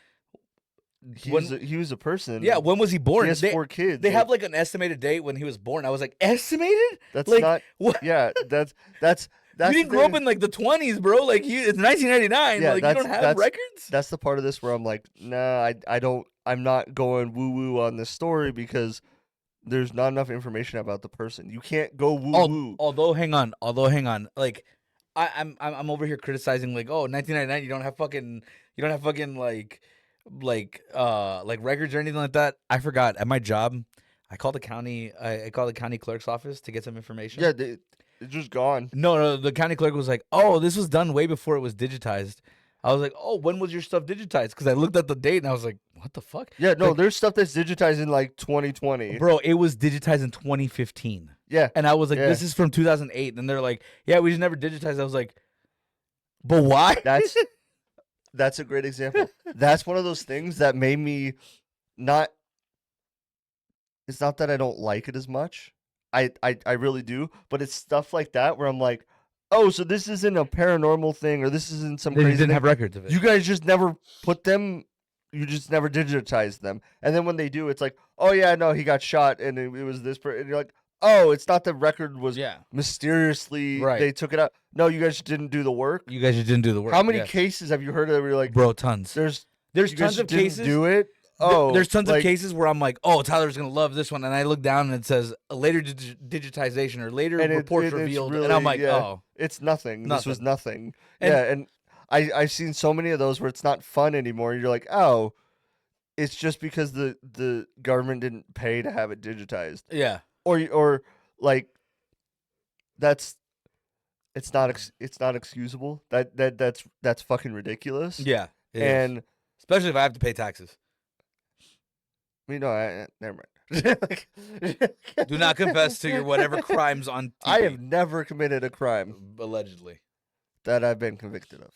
He when- was a person. yeah, when was he born? He has They- 4 kids. They like, have like an estimated date when he was born. I was like, estimated? that's like, not. What? Yeah, that's You the didn't grow up thing. in like the 20s, bro. Like it's 1999. Yeah, like you don't have records. That's the part of this where I'm like, nah, I don't. I'm not going woo woo on this story because there's not enough information about the person. You can't go woo woo. Although, hang on. Like, I'm over here criticizing, like, oh, 1999, you don't have fucking like records or anything like that. I forgot at my job, I called the county clerk's office to get some information. Yeah, it's just gone. No, the county clerk was like, "Oh, this was done way before it was digitized." I was like, "Oh, when was your stuff digitized?" Because I looked at the date and I was like, "What the fuck?" Yeah, no, Like, there's stuff that's digitized in like 2020. bro, it was digitized in 2015, Yeah, and I was like, yeah. "This is from 2008," and they're like, "Yeah, we just never digitized." I was like, "But why?" That's a great example. That's one of those things that made me not. It's not that I don't like it as much. I really do, but it's stuff like that where I'm like, oh, so this isn't a paranormal thing, or this isn't some They crazy didn't thing. have records of it. You guys just never put them. You just never digitized them, and then when they do, it's like, oh yeah, no, he got shot, and it was this. And you're like, oh, it's not the record was Yeah, mysteriously Right. they took it out. No, you guys didn't do the work. you guys just didn't do the work. How many Yes. cases have you heard of where you're like, bro? Tons. there's There's you guys tons of didn't cases. do it? Oh, There's tons of like, cases where I'm like, oh, Tyler's gonna love this one, and I look down and it says a later digitization or later and reports it's revealed, really, and I'm like, yeah, oh, it's nothing. This was nothing. And- Yeah, and I've seen so many of those where it's not fun anymore. You're like, oh, it's just because the government didn't pay to have it digitized, yeah, or like that's it's not excusable. That's fucking ridiculous. yeah, it is. And Especially if I have to pay taxes. never mind. Do not confess to your whatever crimes on TV. I have never committed a crime allegedly. that I've been convicted of.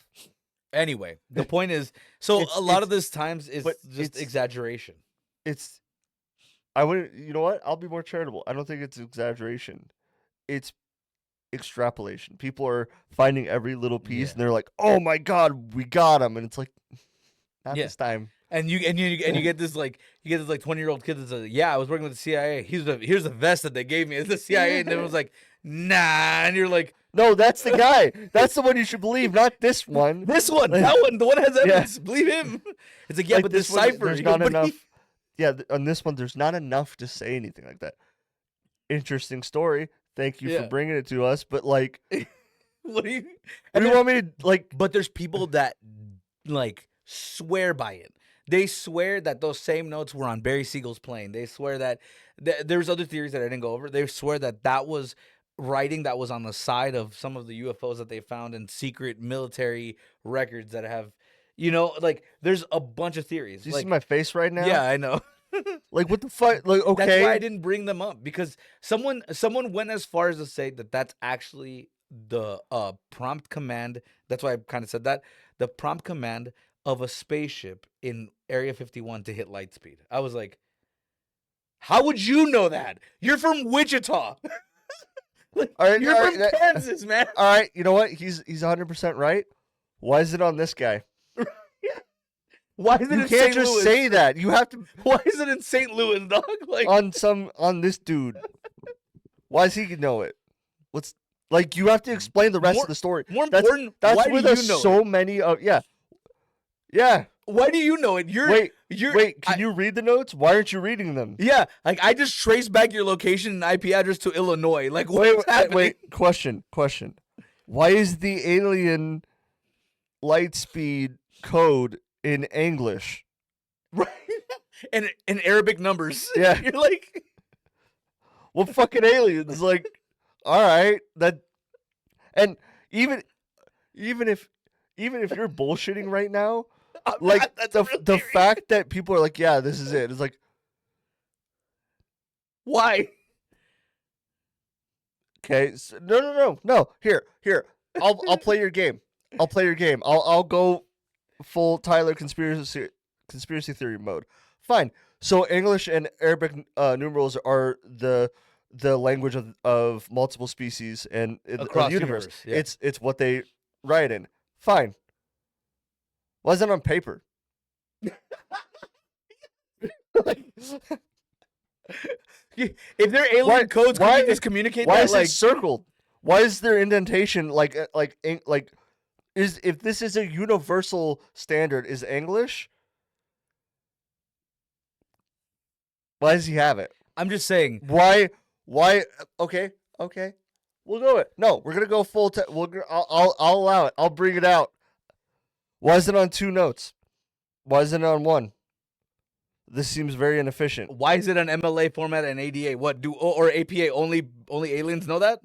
Anyway, the point is, so a lot of this times is but just it's- exaggeration. I wouldn't. You know what? I'll be more charitable. I don't think it's exaggeration. It's extrapolation. People are finding every little piece, Yeah. and they're like, "Oh my god, we got him!" And it's like, not Yeah. this time. And you get this like 20-year-old kid that says, "Yeah, I was working with the CIA. Here's the vest that they gave me. It's the CIA." And everyone's like, "Nah," and you're like, No, that's the guy. That's the one you should believe, not this one. "This one, that one, the one that has evidence. Believe him." It's like, yeah, Like, but this this one, cipher, there's not enough. Yeah, on this one, there's not enough to say anything like that. Interesting story. Thank you Yeah. for bringing it to us. But like, What do you? what And do you want me to like? But there's people that like swear by it. They swear that those same notes were on Barry Siegel's plane. They swear that there's other theories that I didn't go over. They swear that that was writing that was on the side of some of the UFOs that they found in secret military records that have, like there's a bunch of theories. Do you like, see my face right now? yeah, I know. Like, what the fuck? Like, okay. That's why I didn't bring them up, because someone went as far as to say that that's actually the prompt command. That's why I kind of said that, the prompt command of a spaceship in Area 51 to hit light speed. I was like, how would you know that? You're from Wichita. Like, All right, you're all from right, Kansas, man. All right, you know what? He's 100% right. Why is it on this guy? Why is it You in can't St. just Louis? say that. You have to Why is it in St. Louis, dog? Like, on this dude. Why does he know it? What's like? You have to explain the rest More- of the story. more That's important, that's why do with you us know so it? many of yeah. Why do you know it? Wait, You're can you read the notes? Why aren't you reading them? Yeah, like I just traced back your location and IP address to Illinois. Like, what's happening? Wait. Question. Why is the alien light speed code in English? Right? And in Arabic numbers. Yeah. You're like, What fucking aliens? Like, all right, that, and even if you're bullshitting right now, I'm like not, that's a real the theory. fact that people are like, yeah, this is it. It's like, Why? okay, no. Here. I'll play your game. I'll go full Tyler conspiracy theory mode. Fine. So English and Arabic numerals are the language of multiple species and Across the universe. yeah. It's what they write in. Fine. Why is that on paper? If they're alien Why- codes, why- can you just communicate Why that? is Like, it circled? Why is there indentation like is if this is a universal standard is English? Why does he have it? I'm just saying. Why? Okay. We'll go it. No, we're gonna go full. I'll allow it. I'll bring it out. Why is it on 2 notes? Why isn't it on 1? This seems very inefficient. Why is it an MLA format and ADA? What do or APA? Only aliens know that.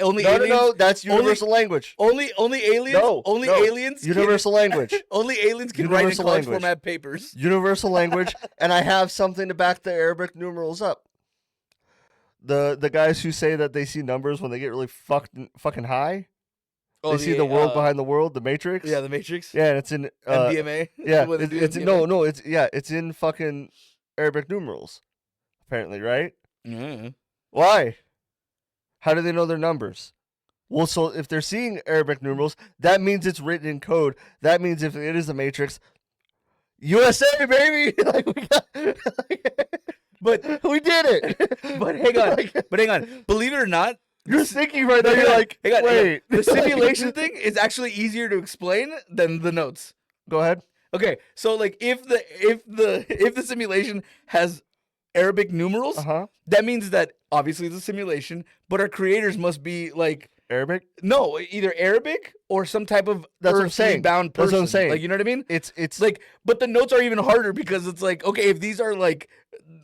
Only aliens. No. That's universal language. Only aliens. No, only no. aliens. Universal language. Only aliens can write in college format papers. Universal language, and I have something to back the Arabic numerals up. The guys who say that they see numbers when they get really fucking high. Oh, they see the world behind the world, the Matrix. Yeah, the Matrix. Yeah, and it's in MDMA. Yeah, it's in fucking Arabic numerals, apparently, right? Mm-hmm. Why? How do they know their numbers? Well, so if they're seeing Arabic numerals, that means it's written in code. That means if it is a Matrix, USA, baby! Like we got, but we did it. But hang on. Believe it or not, you're thinking right now. You're like, wait. The simulation thing is actually easier to explain than the notes. Go ahead. Okay, so like if the simulation has Arabic numerals, that means that obviously it's a simulation, but our creators must be like Arabic. No, either Arabic or some type of bound person. That's what I'm saying. Like, you know what I mean? It's like, but the notes are even harder because it's like, okay, if these are like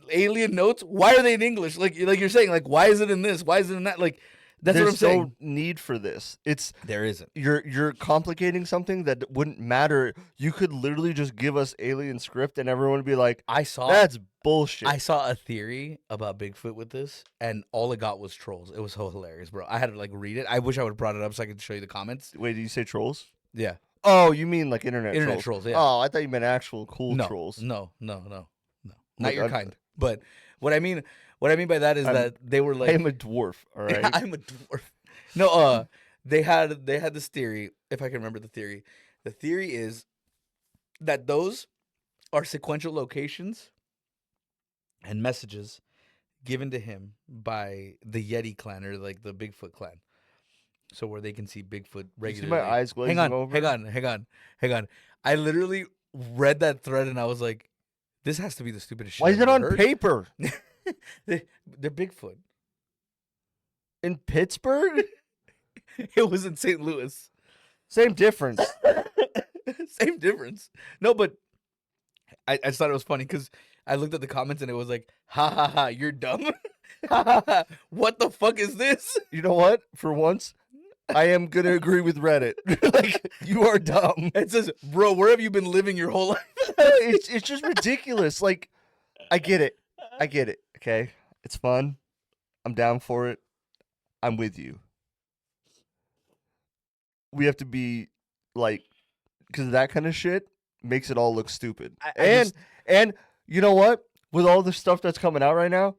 alien notes, why are they in English? Like you're saying, like, why is it in this? Why is it in that? Like, that's what I'm saying. There's no need for this. There isn't. You're complicating something that wouldn't matter. You could literally just give us alien script and everyone would be like, that's bullshit. I saw a theory about Bigfoot with this, and all it got was trolls. It was so hilarious, bro. I had to like read it. I wish I would have brought it up so I could show you the comments. Wait, did you say trolls? Yeah. Oh, you mean like internet trolls? Yeah. Oh, I thought you meant actual cool trolls. No. Not your kind. But what I mean by that is that they were like, I'm a dwarf, all right? I'm a dwarf. No, they had this theory, if I can remember the theory. The theory is that those are sequential locations and messages given to him by the Yeti clan or like the Bigfoot clan. So where they can see Bigfoot regularly. You see my eyes glazing over? Hang on. I literally read that thread and I was like, this has to be the stupidest shit. Why is it on paper? They're Bigfoot. In Pittsburgh? It was in St. Louis. Same difference. Same difference. No, but I just thought it was funny because I looked at the comments and it was like, ha ha ha, you're dumb. Ha ha ha. What the fuck is this? You know what? For once, I am going to agree with Reddit. Like, you are dumb. It says, bro, where have you been living your whole life? It's just ridiculous. Like, I get it. Okay? It's fun. I'm down for it. I'm with you. We have to be, like, because that kind of shit makes it all look stupid. And you know what? With all the stuff that's coming out right now,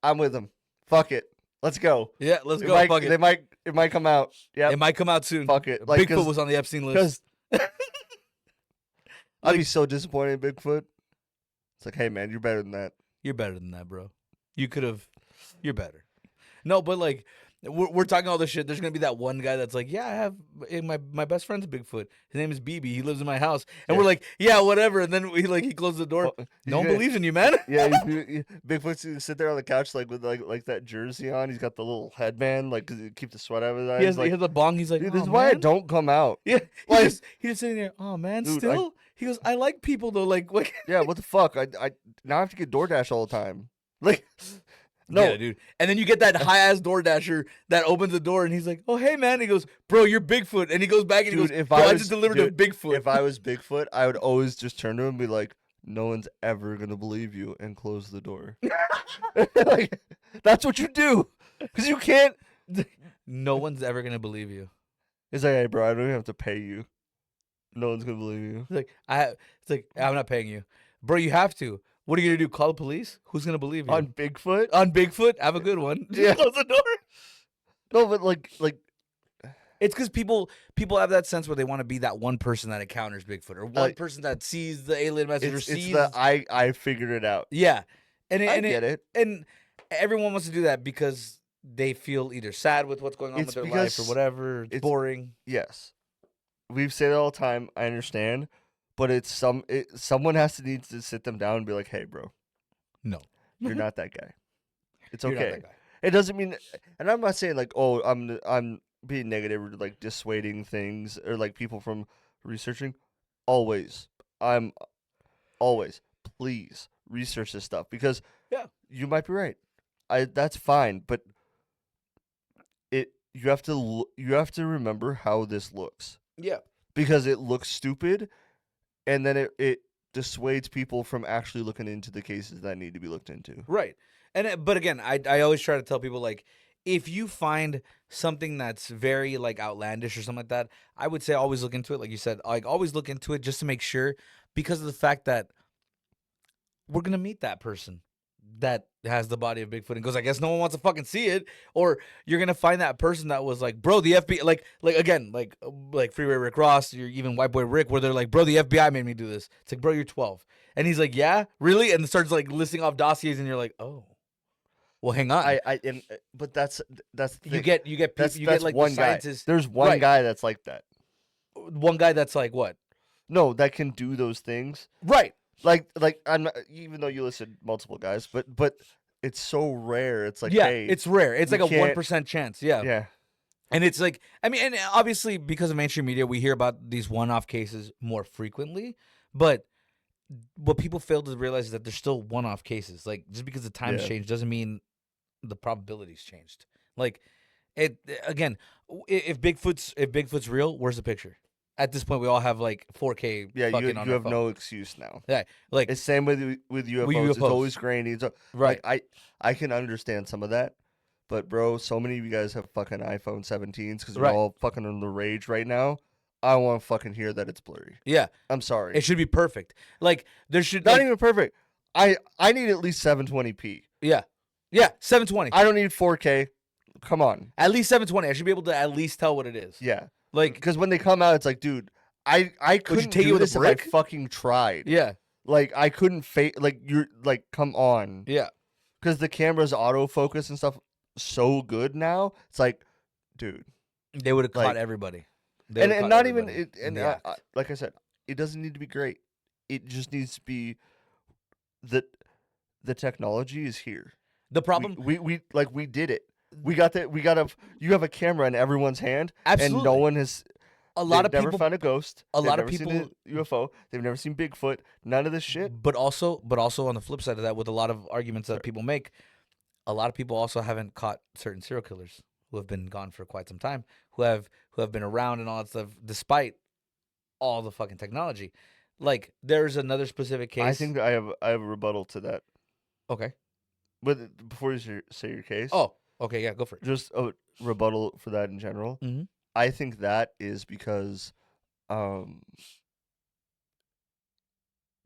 I'm with them. Fuck it. Let's go. Yeah, let's go. Fuck it. It might come out. Yeah, it might come out soon. Fuck it. Like, Bigfoot was on the Epstein list. I'd be so disappointed in Bigfoot. It's like, hey man, you're better than that. You're better than that, bro. You're better. No, but like, we're talking all this shit. There's gonna be that one guy that's like, yeah, I have my best friend's Bigfoot. His name is BB. He lives in my house, and we're like, yeah, whatever. And then he closed the door. No one believes in you, man. Yeah, Bigfoot's gonna sit there on the couch like with like that jersey on. He's got the little headband like to keep the sweat out of his eyes. He has a bong. He's like, dude, this is why I don't come out. Yeah, like he's just sitting there. Oh man, dude, still. He goes, I like people though. Like yeah, what the fuck? I now I have to get DoorDash all the time. Like. No, yeah, dude. And then you get that high-ass DoorDasher that opens the door, and he's like, oh, hey, man. He goes, bro, you're Bigfoot. And he goes back, and he goes, I just delivered to Bigfoot. If I was Bigfoot, I would always just turn to him and be like, no one's ever going to believe you, and close the door. Like, that's what you do. Because you can't. No one's ever going to believe you. It's like, hey, bro, I don't even have to pay you. No one's going to believe you. It's like, I'm not paying you. Bro, you have to. What are you going to do? Call the police? Who's going to believe you? On Bigfoot? On Bigfoot? Have a good one. Yeah. Close the door. No, but like it's because people have that sense where they want to be that one person that encounters Bigfoot or one person that sees the alien message or sees. It's I figured it out. Yeah. And I get it. And everyone wants to do that because they feel either sad with what's going on with their life or whatever. It's boring. Yes. We've said it all the time. I understand. But someone has to need to sit them down and be like, hey, bro, No. You're not that guy. It's You're not okay. that guy. It doesn't mean, and I'm not saying like, oh, I'm being negative or like dissuading things or like people from researching. Always, I'm always please research this stuff because Yeah. you might be right. That's fine, but you have to remember how this looks Yeah. because it looks stupid, and then it dissuades people from actually looking into the cases that need to be looked into. Right. But again, I always try to tell people, like, if you find something that's very like outlandish or something like that, I would say always look into it. Like you said, like always look into it just to make sure, because of the fact that we're gonna meet that person that has the body of Bigfoot and goes, I guess no one wants to fucking see it, or you're gonna find that person that was like, bro, the FBI, like again, like Freeway Rick Ross, or even White Boy Rick, where they're like, bro, the FBI made me do this. It's like, bro, you're 12, and he's like, yeah, really, and starts like listing off dossiers, and you're like, oh, well, hang on. But that's the You thing. get That's you get like one the guy. scientists. There's one Right. guy that's like that. One guy that's like what? No, that can do those things. Right. Like I'm not, even though you listed multiple guys, but it's so rare. It's like, Yeah, hey, it's rare. It's we like a can't- 1% chance. Yeah. yeah, And it's like, I mean, and obviously because of mainstream media, we hear about these one-off cases more frequently. But what people fail to realize is that there's still one-off cases. Like, just because the times Yeah. changed doesn't mean the probabilities changed. Like, it again, if Bigfoot's real, where's the picture? At this point, we all have like 4K. yeah. fucking You on you our have phone. no excuse now. Yeah, like It's same with UFOs. It's UFOs. always grainy. It's right. like I can understand some of that, but bro, so many of you guys have fucking iPhone 17s because we're Right. all fucking in the rage right now. I want to fucking hear that it's blurry. Yeah, I'm sorry. it should be perfect. Like there should Not like, even perfect. I need at least 720p. yeah, 720. I don't need 4K. Come on. At least 720. I should be able to at least tell what it is. Yeah. Like, Because when they come out, it's like, dude, I couldn't take it do with a this if I brick? fucking tried. yeah, Like I couldn't like you're like, come on. yeah, Because the camera's autofocus and stuff so good now. It's like, dude. they would have Like- caught everybody. They And would've and caught not even everybody it, in and the act. like I said, it doesn't need to be great. It just needs to be that the technology is here. The problem, We did it. We got you have a camera in everyone's hand, absolutely, and no one has. a lot of They've never people, found a ghost. a They've lot of never seen people- a UFO. They've never seen Bigfoot. None of this shit. but also on the flip side of that, with a lot of arguments that people make, a lot of people also haven't caught certain serial killers who have been gone for quite some time, who have been around and all that stuff, despite all the fucking technology. Like, there's another specific case. I think I have a rebuttal to that. Okay. But before you say your case, Oh, okay. Yeah, go for it. just a rebuttal for that in general. Mhm. I think that is because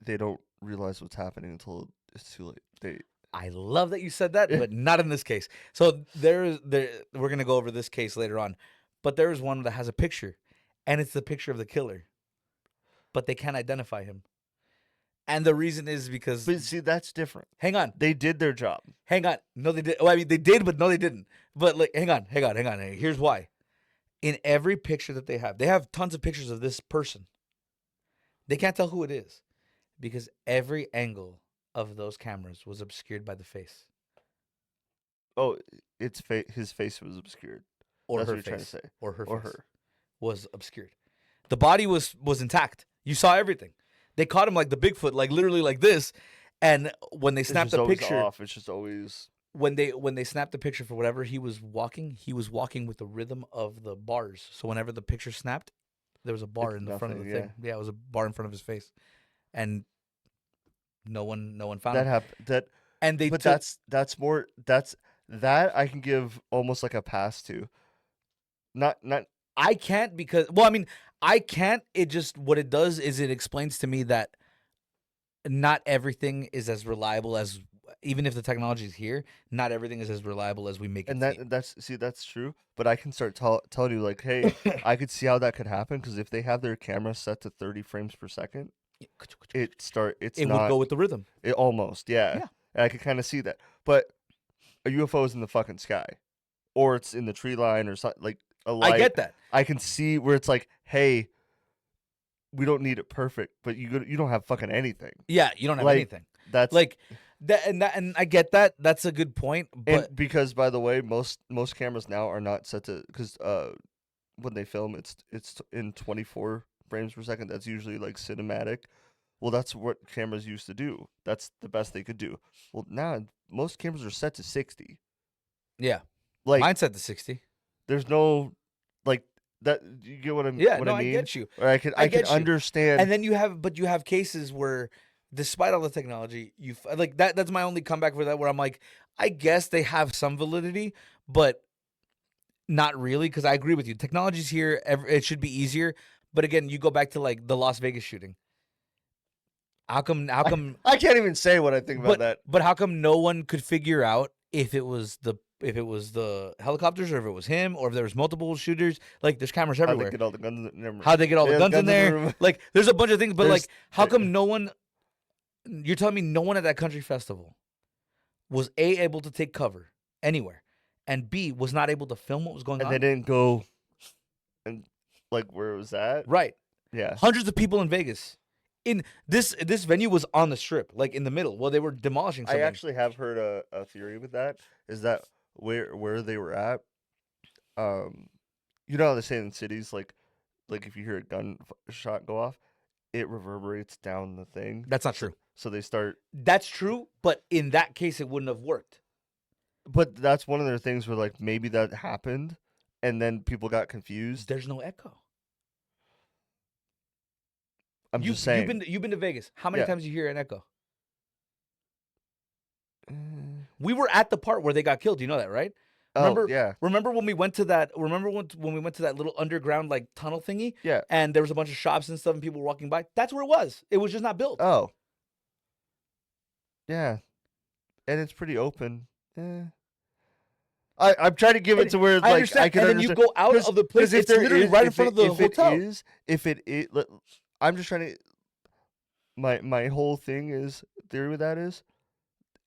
they don't realize what's happening until it's too late. I love that you said that, but not in this case. So we're gonna go over this case later on, but there is one that has a picture, and it's the picture of the killer, but they can't identify him, and the reason is because But see, that's different. hang on, They did their job. no, they did. Well, I mean, they did, but no, they didn't. But like, hang on. Here's why. In every picture that they have tons of pictures of this person. They can't tell who it is because every angle of those cameras was obscured by the face Oh, his face was obscured. or That's her what you're trying to face say. or her Or face her. was obscured. The body was intact. You saw everything. They caught him like the Bigfoot, like literally like this. And when they It's snapped just the always picture, off. It's just always. when they snapped the picture for whatever he was walking with the rhythm of the bars. So whenever the picture snapped, there was a bar It's in the front of the nothing, thing. Yeah, it was a bar in front of his face, and no one found That him. happened. And they But took, that's more. That I can give almost like a pass to. Not I can't because, well, I mean, I can't. It just, what it does is it explains to me that not everything is as reliable as, even if the technology is here, not everything is as reliable as we make it and seem. that's true. But I can start telling you like, hey, I could see how that could happen because if they have their camera set to 30 frames per second, it's It not would go with the rhythm. it almost yeah. Yeah. And I could kind of see that. But a UFO is in the fucking sky, or it's in the tree line or something like a light. I get that. I can see where it's like, hey, we don't need it perfect, but you don't have fucking anything. Yeah, you don't have Like, anything. That's Like, And I get that. That's a good point. And But because, by the way, most cameras now are not set to, because when they film, it's in 24 frames per second. That's usually like cinematic. Well, that's what cameras used to do. That's the best they could do. Well, now most cameras are set to 60. yeah, Like mine set to 60. there's no like that. You get Yeah, what no, I I mean? get you. Or I I can get you. understand. And then you have cases where, despite all the technology, like that. That's my only comeback for that. Where I'm like, I guess they have some validity, but not really. Because I agree with you. Technology's here. It should be easier. But again, you go back to like the Las Vegas shooting. How come? How come? I can't even say what I think about that. But how come no one could figure out if it was the helicopters or if it was him or if there was multiple shooters? Like there's cameras How they everywhere. get all the guns? Never mind. How they get all the Yeah, guns in the there? room. Like there's a bunch of things. But There's- like, how there- come no one? You're telling me no one at that country festival was A, able to take cover anywhere, and B, was not able to film what was going And on? they didn't go, and like where it was at. Right. Yeah. Hundreds of people in Vegas. In this venue was on the strip, like in the middle. Well, they were demolishing I something. actually have heard a theory with that. Is that where they were at? You know how they say in cities, like if you hear a shot go off, it reverberates down the thing. That's not true. So they start. That's true, but in that case, it wouldn't have worked. But that's one of their things where like maybe that happened, and then people got confused. There's no echo. I'm just saying. You've been to Vegas. How many Yeah. times you hear an echo? We were at the part where they got killed. You know that, right? Remember? Oh yeah. Remember when we went to that? Remember when we went to that little underground like tunnel thingy? Yeah. And there was a bunch of shops and stuff, and people were walking by. That's where it was. It was just not built. Oh. Yeah. And it's pretty open. I'm trying to give it to where it's I like understand. I can and then understand. you go out of the place. If It's there literally is- right in if front it- of the hotel. If it is, I'm just trying to. My whole thing is theory with that is,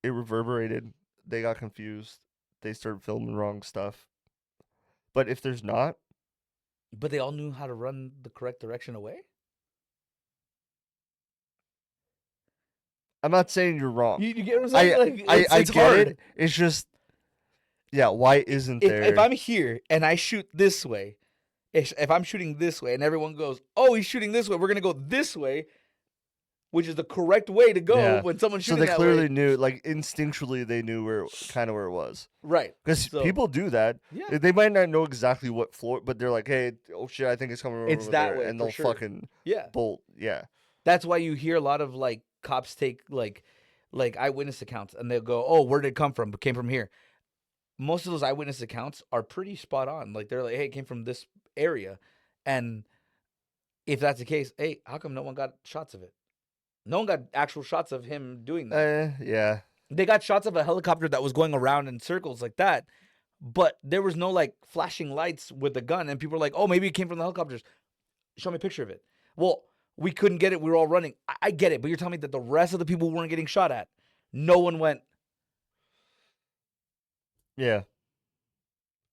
it reverberated. They got confused. They started filming wrong stuff. But if there's not, But they all knew how to run the correct direction away. I'm not saying you're wrong. You get what I'm saying? Like, I it's get hard. it. It's just, yeah. Why isn't there? If I'm here and I shoot this way, if I'm shooting this way and everyone goes, "Oh, he's shooting this way," we're gonna go this way, which is the correct way to go Yeah. when someone's So shooting they that clearly way. knew, like instinctually, they knew where it was. Right. Because So- people do that. Yeah. They might not know exactly what floor, but they're like, "Hey, oh shit, I think it's coming over It's that there," way, and for they'll sure. fucking Yeah. bolt. Yeah, That's why you hear a lot of like cops take like eyewitness accounts and they'll go, "Oh, where did it come from? It came from here." Most of those eyewitness accounts are pretty spot on. Like they're like, "Hey, it came from this area," and if that's the case, hey, how come no one got shots of it? No one got actual shots of him doing that. yeah. They got shots of a helicopter that was going around in circles like that, but there was no like flashing lights with the gun, and people were like, "Oh, maybe it came from the helicopters. Show me a picture of it." Well, we couldn't get it. We were all running. I get it, but you're telling me that the rest of the people weren't getting shot at. No one went. Yeah.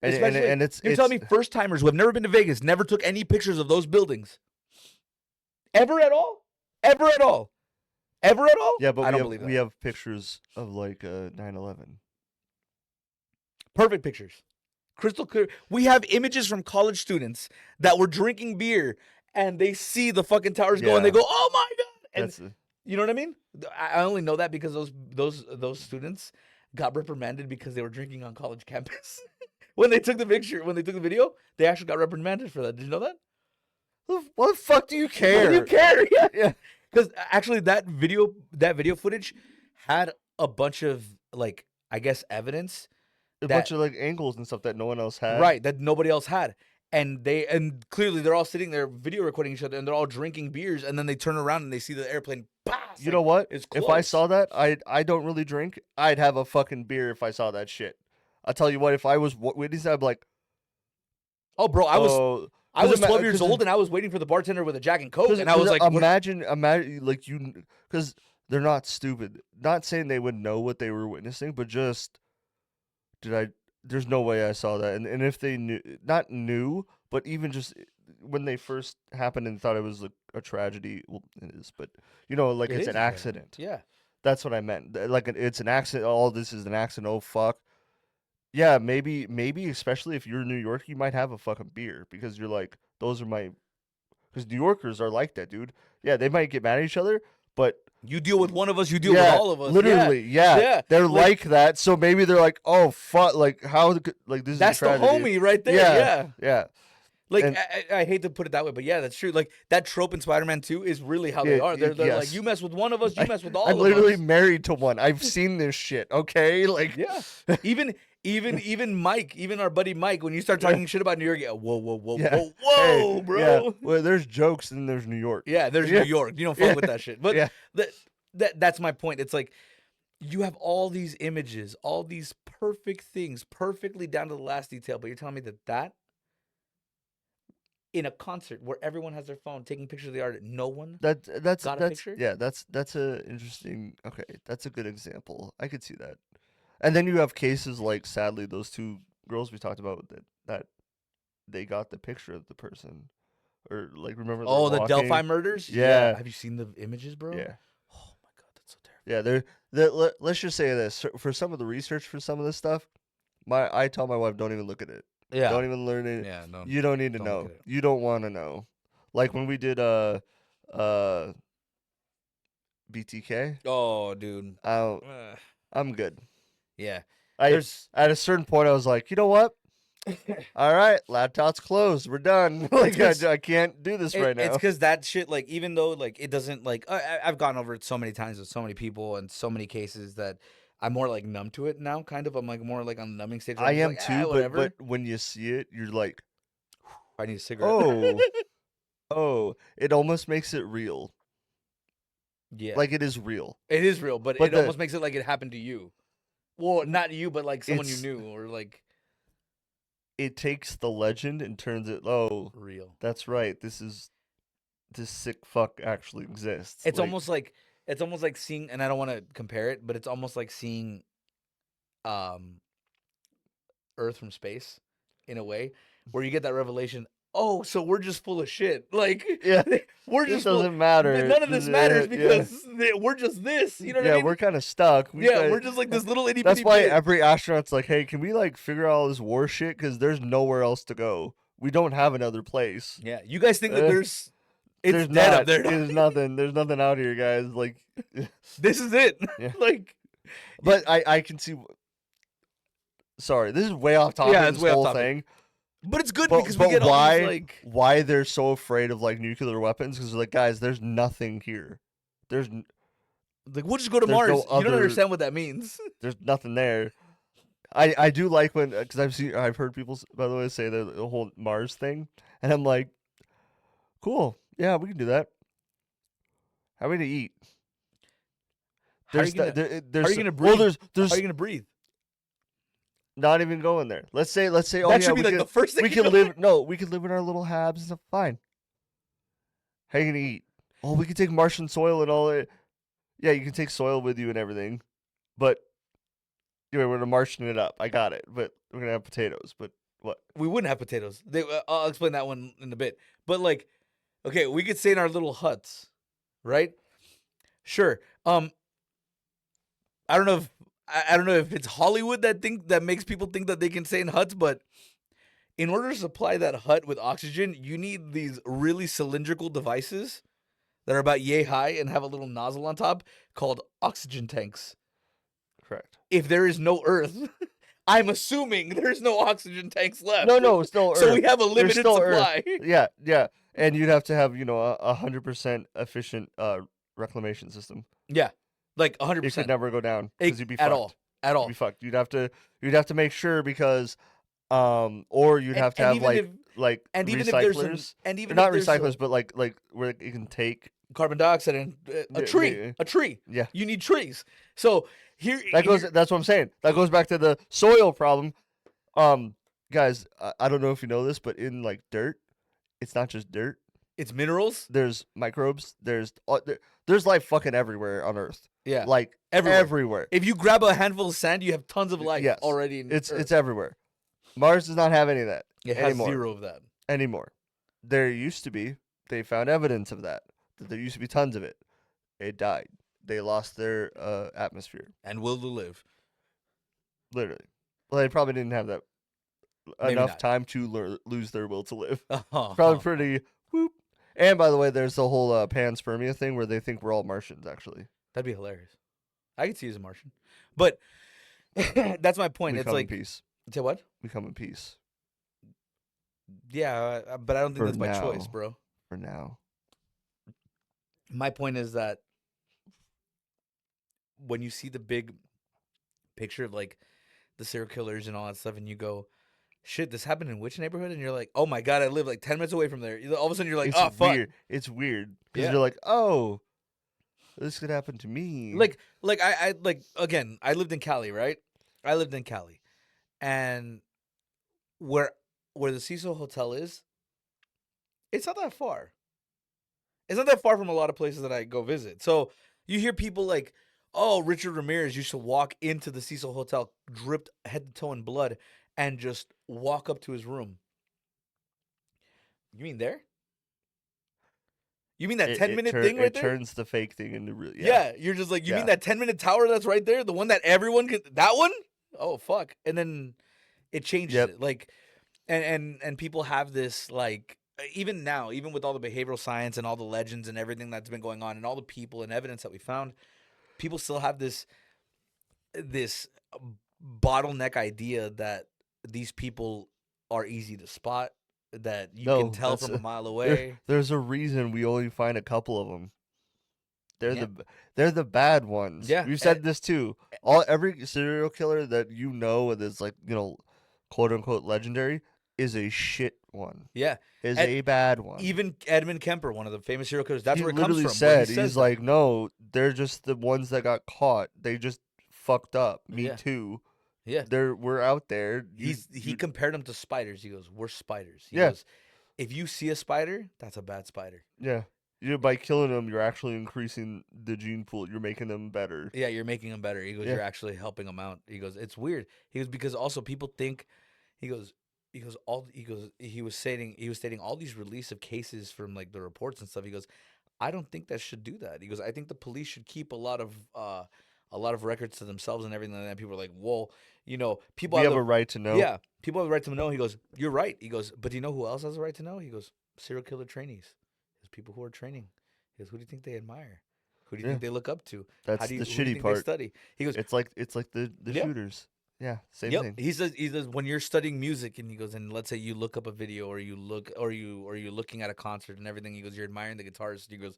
And Especially, and it's you're telling me first timers who have never been to Vegas never took any pictures of those buildings, ever at all, ever at all, ever at all. yeah, but I don't believe that. we have pictures of like 9/11. Perfect pictures, crystal clear. We have images from college students that were drinking beer and they see the fucking towers go and they Yeah. go, "Oh my god!" And That's you know what I mean? I only know that because those students got reprimanded because they were drinking on college campus. When they took the picture, when they took the video, they actually got reprimanded for that. Did you know that? what the fuck do you care? What do you care? Yeah. Yeah. Because actually, that video footage had a bunch of like, I guess, evidence, A that- bunch of like angles and stuff that no one else had. right, that nobody else had. And clearly they're all sitting there video recording each other and they're all drinking beers, and then they turn around and they see the airplane. Bah! It's You like, know what? it's If I close. saw that, I don't really drink. I'd have a fucking beer if I saw that shit. I'll tell you what. If I was witnessing, I'd be like, Oh, bro, I was oh, I was 'cause 12 years 'cause old and I was waiting for the bartender with a Jack and Coke, 'cause- and I was 'cause like, what- imagine, like you, because they're not stupid. Not saying they would know what they were witnessing, but just there's no way I saw that. And if they not knew, but even just when they first happened and thought it was a tragedy, well, it is, but like It it's is an a tragedy. accident. Yeah. That's what I meant. Like it's an accident. Oh, this is an accident. Oh fuck. Yeah, maybe especially if you're in New York, you might have a fucking beer because you're like, those are my. Because New Yorkers are like that, dude. Yeah, they might get mad at each other, but You deal with one of us, you deal with yeah, all of us. literally, yeah, Yeah. they're Like, like that. So maybe they're like, oh fuck, like like this is a that's the tragedy. homie right there. Yeah, Yeah. yeah, Like and I hate to put it that way, but yeah, that's true. Like that trope in Spider-Man 2 is really how they yeah, are. They're like, yes. you mess with one of us, you mess with all I'm of literally us. married to one. I've seen this shit. Okay, like Yeah. Even Mike, even our buddy Mike, when you start talking shit about New York, yeah, whoa, whoa, whoa, yeah, whoa, whoa, hey, bro. yeah. Well, there's jokes and there's New York. Yeah, there's Yeah, New York. You don't fuck yeah, with that shit. But yeah. that's my point. It's like you have all these images, all these perfect things, perfectly down to the last detail, but you're telling me that in a concert where everyone has their phone taking pictures of the art, no one got a picture? Yeah, that's a interesting. Okay, that's a good example. I could see that. And then you have cases like, sadly, those two girls we talked about that they got the picture of the person, or like remember they're Oh, the Delphi walking. murders? Yeah, Have you seen the images, bro? yeah, Oh my god, that's so terrible. yeah. Let's just say this for some of the research for some of this stuff. I tell my wife, don't even look at it. Yeah. Don't even learn it. Yeah, no. You don't need to Don't look know. at it. You don't want to know. Like when we did uh BTK. Oh, dude. I Ugh. I'm good. Yeah. I There's at a certain point I was like, you know what? All right, laptop's closed. We're done. Like I can't do this right now. It's because that shit, like, even though like it doesn't like I've gone over it so many times with so many people and so many cases that I'm more like numb to it now. Kind of, I'm like more like on the numbing stage. Where I I'm just am like, too, whatever. but when you see it, you're like, I need a cigarette. oh, oh, it almost makes it real. Yeah, Like it is real. it is real, but But it almost makes it like it happened to you. Well, not you, but like someone you It's knew or like it takes the legend and turns it. Oh, real. that's right. This sick fuck actually exists. It's Like, almost like seeing, and I don't want to compare it, but it's almost like seeing, um, Earth from space, in a way, where you get that revelation. Oh, so we're just full of shit. Like, yeah, we're it just doesn't matter. none of this matters Yeah, because we're just this. You know what yeah, I mean? we're kind of stuck. We're just like this little itty That's bitty why bit. every astronaut's like, hey, can we like figure out all this war shit? Because there's nowhere else to go. We don't have another place. Yeah, you guys think that Uh, it's there's dead not. up there. There's nothing. There's nothing out here, guys. Like, This is it. Yeah. Like, but I can see. Sorry, this is way off topic. Yeah, it's this way off whole topic. thing. but it's good But, because we but get all why these like. why they're so afraid of like nuclear weapons? Because they're like, guys, there's nothing here. Like, we'll just go to There's Mars. no You don't other- understand what that means. There's nothing there. I do like when, because I've heard people, by the way, say the whole Mars thing, and I'm like, cool, yeah, we can do that. How are we gonna eat? How are you gonna- there's how are you gonna well, breathe? there's How are you gonna breathe? not even going there. Let's say oh That yeah, should be we like could, the first thing we you can go- live. No, we can live in our little habs and stuff. Fine. How you gonna eat? Oh, we can take Martian soil and all it. Yeah, you can take soil with you and everything, but anyway, we're gonna Martian it up. I got it, but we're gonna have potatoes. But what? We wouldn't have potatoes. I'll explain that one in a bit. But like, okay, we could stay in our little huts, right? Sure. I don't know if I don't know if it's Hollywood that makes people think that they can stay in huts, but in order to supply that hut with oxygen, you need these really cylindrical devices that are about yay high and have a little nozzle on top called oxygen tanks. Correct. If there is no Earth, I'm assuming there's no oxygen tanks left. No, it's still Earth. So we have a There's limited still supply. Yeah, yeah, and you'd have to have 100% efficient reclamation system. Yeah, like It could 100%. never go down because you'd be At fucked. all. At all. You'd be fucked. You'd have to make sure because or you'd have to and have even if- like And even recyclers. if there's some, and even Not if there's recyclers, but like where you can take. carbon dioxide and a Yeah, tree, yeah. a tree. Yeah. You need trees. So here, That's what I'm saying. That goes back to the soil problem. Guys, I don't know if you know this, but in like dirt, it's not just dirt. it's minerals. There's microbes. There's life fucking everywhere on Earth. Yeah, Like everywhere. everywhere. If you grab a handful of sand, you have tons of life Yes. already. In It's Earth. everywhere. Mars does not have any of that It has anymore. 0 of that. Anymore. There used to be. They found evidence of that. That there used to be tons of it. It died. they lost their atmosphere. And will to live. Literally. Well, they probably didn't have that Maybe enough not. time to lose their will to live. It's Oh, probably pretty whoop. And by the way, there's the whole panspermia thing where they think we're all Martians. Actually, that'd be hilarious. I could see you as a Martian. But that's my point. we It's come in like, peace. say what? We come in peace. Yeah, but I don't think For that's by choice, now. bro. For now. My point is that when you see the big picture of like the serial killers and all that stuff, and you go, shit, this happened in which neighborhood? And you're like, oh my God, I live like 10 minutes away from there. All of a sudden you're like, It's oh, fuck. weird. It's weird because Yeah. you're like, oh, this could happen to me. Like I again, I lived in Cali, right? I lived in Cali. And where the Cecil Hotel is, it's not that far. It's not that far from a lot of places that I go visit. So you hear people like, oh, Richard Ramirez used to walk into the Cecil Hotel, dripped head to toe in blood, and just walk up to his room. You mean there? You mean that 10-minute thing right it there? turns the fake thing into real. Yeah, you're just like, you mean Yeah. that 10-minute tower that's right there? The one that everyone could, that one? Oh, fuck. And then it changes Yep. it. Like, and people have this, like, even now, even with all the behavioral science and all the legends and everything that's been going on and all the people and evidence that we found, people still have this bottleneck idea that these people are easy to spot, that you No, can tell that's from a mile away. there's a reason we only find a couple of them. Yeah. They're the bad ones. Yeah, We've said this too. Every serial killer that you know that's like, quote unquote legendary is a shit one. Yeah. Is And a bad one. even Edmund Kemper, one of the famous serial killers, that's he where it comes literally from. said He says he's that. like, no, they're just the ones that got caught. They just fucked up. Me Yeah. too. Yeah. We're out there. He compared them to spiders. He goes, we're spiders. He Yeah. goes, if you see a spider, that's a bad spider. Yeah. By killing them, you're actually increasing the gene pool. You're making them better. Yeah, you're making them better. He goes, Yeah. you're actually helping them out. He goes, it's weird. He goes, because also people think, he was stating all these release of cases from like the reports and stuff. He goes, I don't think that should do that. He goes, I think the police should keep a lot of records to themselves and everything like that. People are like, well, people We have the, a right to know. Yeah, people have the right to know. He goes, you're right. He goes, but do you know who else has a right to know? He goes, serial killer trainees. There's people who are training. He goes, who do you think they admire? Who do you think they look up to? That's who the do you shitty think part. they study? He goes, It's like the Yeah. shooters. Yeah, same yep. thing. He says when you're studying music and he goes, and let's say you look up a video or you're looking at a concert and everything, he goes, you're admiring the guitarist. He goes,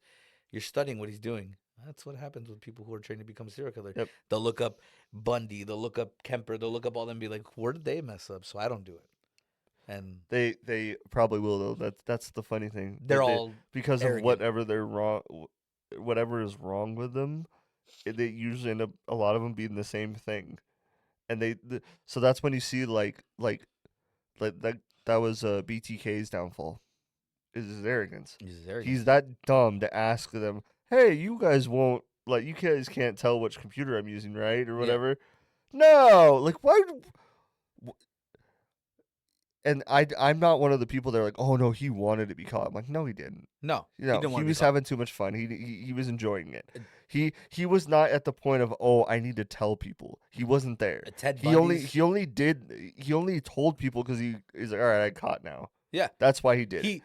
you're studying what he's doing. That's what happens with people who are trained to become a serial killer. Yep. They'll look up Bundy, they'll look up Kemper, they'll look up all them and be like, where did they mess up? So I don't do it. And They probably will though. That's the funny thing. they're all because arrogant. of whatever they're wrong, whatever is wrong with them. They usually end up a lot of them being the same thing, and so that's when you see like that was BTK's downfall. Is his arrogance. He's that dumb to ask them, "Hey, you guys can't tell which computer I'm using, right, or whatever." No, like why? And I'm not one of the people that are like, oh no, he wanted to be caught. I'm like, no, he didn't. No, he was having too much fun. He was enjoying it. He was not at the point of, oh, I need to tell people. He wasn't there. He only told people because he's like, all right, I caught now. Yeah, that's why he did.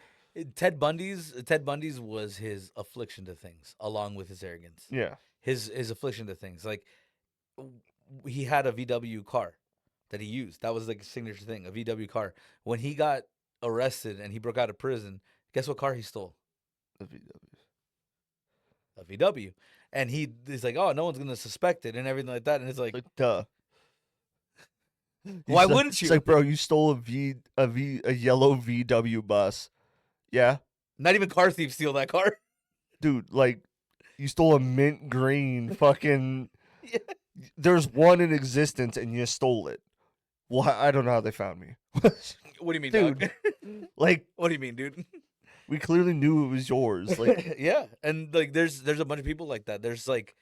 Ted Bundy's was his affliction to things, along with his arrogance. Yeah, his affliction to things. Like he had a VW car that he used. That was like a signature thing, a VW car. When he got arrested and he broke out of prison, guess what car he stole? A VW. A VW. And he's like, oh, no one's gonna suspect it and everything like that. And it's like duh. Why wouldn't you? It's like, bro, you stole a yellow VW bus. Yeah. Not even car thieves steal that car. Dude, like, you stole a mint green fucking. Yeah. There's one in existence and you stole it. Well, I don't know how they found me. What do you mean, dude? dog? Like, what do you mean, dude? We clearly knew it was yours. Like, yeah, and like, there's a bunch of people like that. There's like,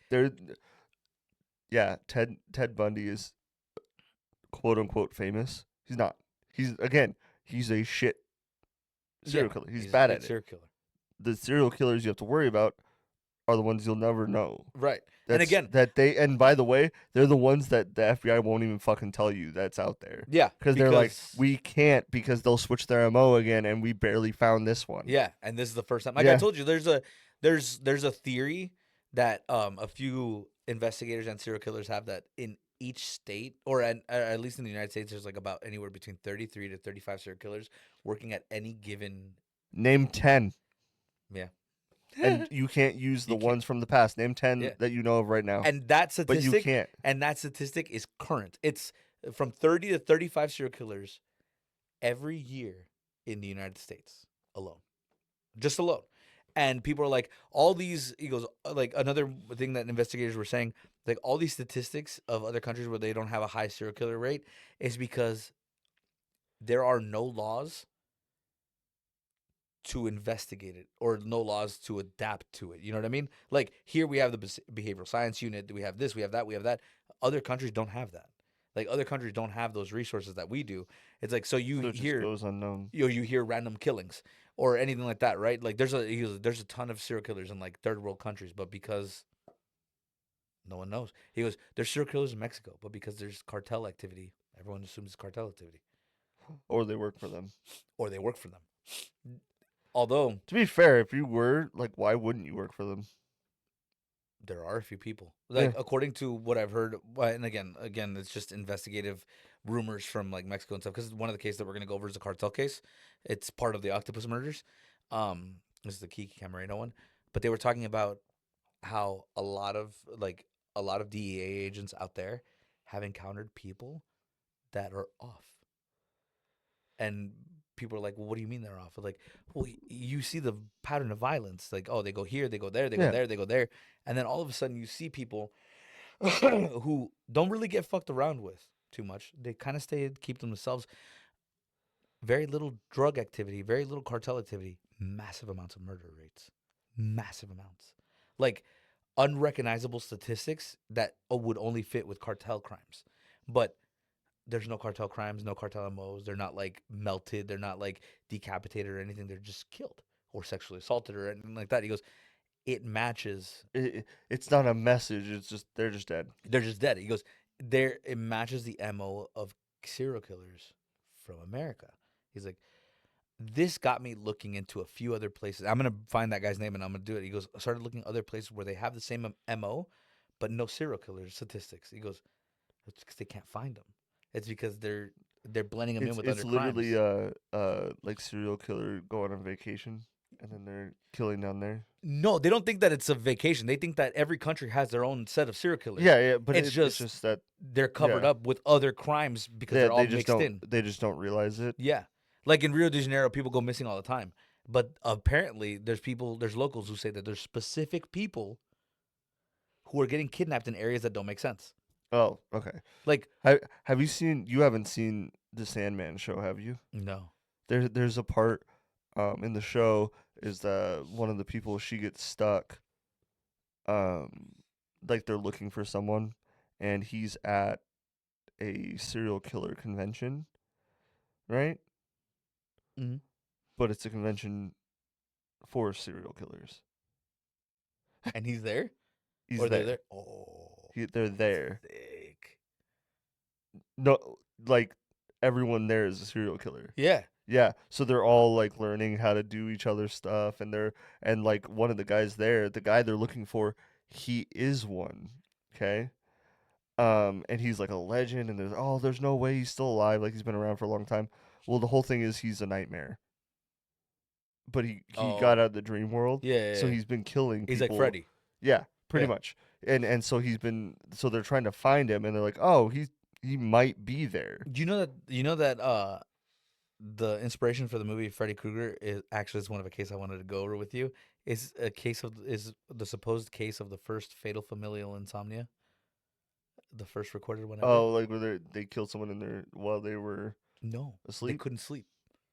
yeah, Ted Bundy is quote unquote famous. He's not. He's a shit serial killer. He's bad at it. Serial killer. The serial killers you have to worry about are the ones you'll never know. Right. And again, And by the way, they're the ones that the FBI won't even fucking tell you that's out there. yeah, Because they're like, because we can't because they'll switch their MO again and we barely found this one. yeah, and this is the first time. Like I Yeah. told you, there's a theory that a few investigators and serial killers have that in each state, or at least in the United States, there's like about anywhere between 33 to 35 serial killers working at any given. Name 10. Yeah. And you can't use the You can't. ones from the past. Name 10 Yeah. that you know of right now. And that But you statistic can't. is current. It's from 30 to 35 serial killers every year in the United States alone. Just alone. And people are like, all these, he goes, like another thing that investigators were saying, like all these statistics of other countries where they don't have a high serial killer rate is because there are no laws to investigate it or no laws to adapt to it. You know what I mean? Like here we have the behavioral science unit. We have this, we have that, we have that. Other countries don't have that. Like other countries don't have those resources that we do. It's like, so you So it just hear, goes unknown. you hear random killings or anything like that, right? Like there's a ton of serial killers in like third world countries, but because no one knows. He goes, there's serial killers in Mexico, but because there's cartel activity, everyone assumes it's cartel activity. Or they work for them. Or they work for them. Although To be fair, if you were, like, why wouldn't you work for them? there are a few people, Yeah. like according to what I've heard, and again, it's just investigative rumors from like Mexico and stuff. Because one of the cases that we're gonna go over is a cartel case. It's part of the octopus murders. This is the Kiki Camarena one, but they were talking about how a lot of DEA agents out there have encountered people that are off, and people are like, "Well, what do you mean they're off?" Like, well, you see the pattern of violence. Like, oh, they go here, they go there, they go Yeah. there, they go there, and then all of a sudden you see people who don't really get fucked around with too much. They kind of keep themselves. Very little drug activity, very little cartel activity, massive amounts of murder rates, massive amounts, like unrecognizable statistics that would only fit with cartel crimes, but there's no cartel crimes, no cartel MOs. They're not like melted. They're not like decapitated or anything. They're just killed or sexually assaulted or anything like that. He goes, it matches. It's not a message. It's just, they're just dead. They're just dead. He goes, it matches the MO of serial killers from America. He's like, this got me looking into a few other places. I'm gonna find that guy's name and I'm gonna do it. He goes, I started looking other places where they have the same MO, but no serial killer statistics. He goes, it's because they can't find them. It's because they're blending them in with It's other crimes. literally like serial killer going on vacation and then they're killing down there. No, they don't think that it's a vacation. They think that every country has their own set of serial killers. Yeah, yeah, but It's it's just just that they're covered yeah. up with other crimes because they're all mixed in. They just don't realize it. Yeah. Like in Rio de Janeiro, people go missing all the time. But apparently there's locals who say that there's specific people who are getting kidnapped in areas that don't make sense. Oh, okay. Like, Have you seen? You haven't seen the Sandman show, have you? no. There's a part in the show is that one of the people, she gets stuck. Um, like they're looking for someone, and he's at a serial killer convention, right? Hmm. But it's a convention for serial killers. And he's there? He's Or they're there. there? Oh, They're there. sick. No, like everyone there is a serial killer. Yeah. Yeah, so they're all like learning how to do each other's stuff, and like one of the guys there, the guy they're looking for, he is one. Okay. And he's like a legend, and there's no way he's still alive, like he's been around for a long time. Well, the whole thing is he's a nightmare. But he got Oh, out of the dream world, yeah, yeah, so yeah. he's been killing He's like people. Freddy. Yeah, pretty Yeah. much. And so so they're trying to find him, and they're like, oh, he might be there. Do you know that the inspiration for the movie Freddy Krueger is one of a case I wanted to go over with you. Is the supposed case of the first fatal familial insomnia, the first recorded one ever. Oh, like where they killed someone in there while they were No, they asleep. couldn't sleep.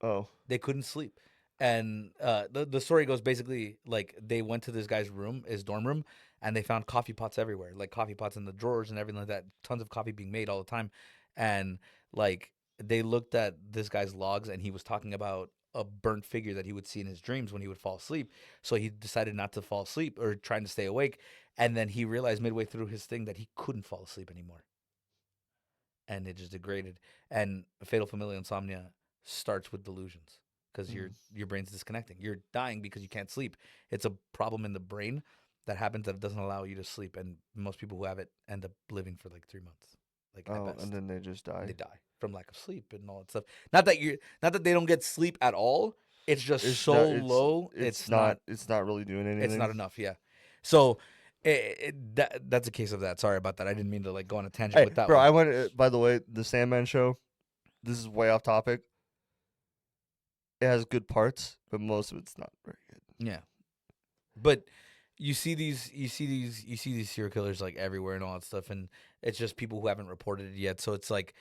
Oh, They couldn't sleep. And the story goes basically like they went to this guy's room, his dorm room, and they found coffee pots everywhere, like coffee pots in the drawers and everything like that. Tons of coffee being made all the time, and like they looked at this guy's logs, and he was talking about a burnt figure that he would see in his dreams when he would fall asleep. So he decided not to fall asleep or trying to stay awake. And then he realized midway through his thing that he couldn't fall asleep anymore. And it just degraded. And fatal familial insomnia starts with delusions because Mm. your brain's disconnecting. You're dying because you can't sleep. It's a problem in the brain that happens that doesn't allow you to sleep. And most people who have it end up living for like 3 months, like at Oh, best. and then they just They die. die from lack of sleep and all that stuff. Not that they don't get sleep at all. It's just It's so not. low. It's not. It's not really doing It's not anything. enough. Yeah. So that's a case of that. Sorry about that. I didn't mean to like go on a tangent Hey, with that bro, one. I went. By the way, the Sandman show. This is way off topic. It has good parts, but most of it's not very good. Yeah. But you see these serial killers like everywhere and all that stuff, and it's just people who haven't reported it yet. So it's like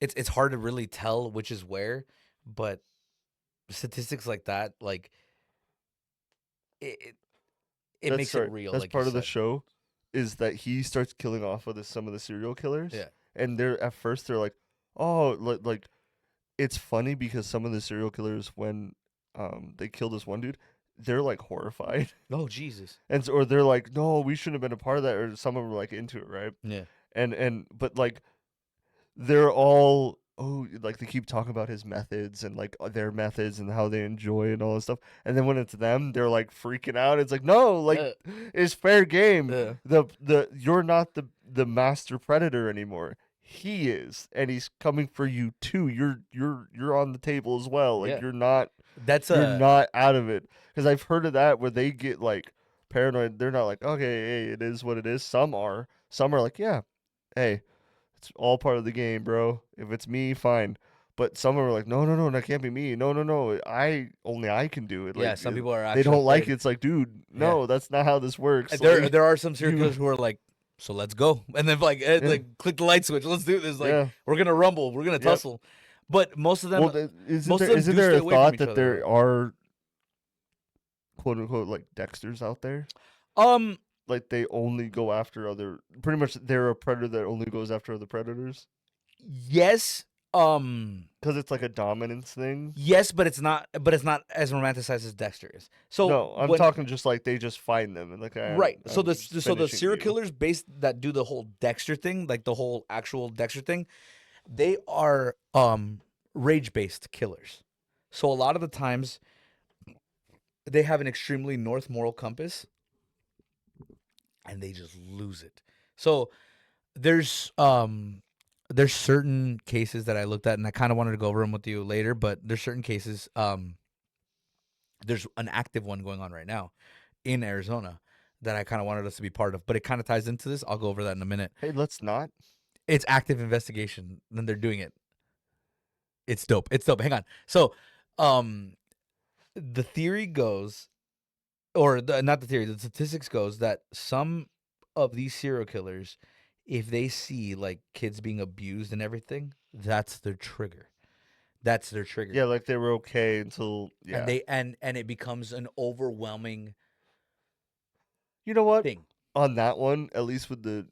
it's hard to really tell which is where, but statistics like that, like it it, it That's makes it sorry. real, That's like you part of the said. show, is that he starts killing off of some of the serial killers, Yeah. and they're at first they're like, oh, like it's funny because some of the serial killers when they kill this one dude, they're like horrified, Oh Jesus. or they're like, no, we shouldn't have been a part of that, or some of them are like into it, right? Yeah. And but like they're all like they keep talking about his methods and like their methods and how they enjoy it and all this stuff, and then when it's them they're like freaking out. It's like, no, like Uh, it's fair game. uh, The you're not the master predator anymore. He is, and he's coming for you too. You're on the table as well. Like yeah. That's you're a not out of it, because I've heard of that where they get like paranoid. They're not like, okay, hey, it is what it is. Some are like, yeah, hey, it's all part of the game, bro. If it's me, fine. But some are like, no, no, no, that can't be me. No, no, no. I can do it. yeah. Like Some people are they actually don't like afraid. it. It's like, dude, Yeah. no, that's not how this works. There Like there are some serial you, killers who are like, so let's go, and then yeah, like click the light switch. Let's do this. Like yeah, we're gonna rumble. We're gonna yep. tussle. But Well, isn't do there stay a away from thought each that other. there are quote unquote like Dexters out there? Um. Like they only go after other. Pretty much, they're a predator that only goes after other predators. Yes. Because it's like a dominance thing. Yes, but it's not. But it's not as romanticized as Dexter is. So No, I'm when talking just like they just find them and like right. So I'm the finishing serial you. killers based that do the whole Dexter thing, like the whole actual Dexter thing, they are rage based killers. So a lot of the times they have an extremely north moral compass and they just lose it. So there's there's certain cases that I looked at and I kind of wanted to go over them with you later, but there's certain cases there's an active one going on right now in Arizona that I kind of wanted us to be part of, but it kind of ties into this. I'll go over that in a minute. Hey, let's not. It's active investigation, then they're doing it. It's dope. It's dope. Hang on. So, the theory goes, not the theory, the statistics goes that some of these serial killers, if they see like kids being abused and everything, that's their trigger. That's their trigger. Yeah, like they were okay until And they and it becomes an overwhelming You know what? thing. On that one, at least with the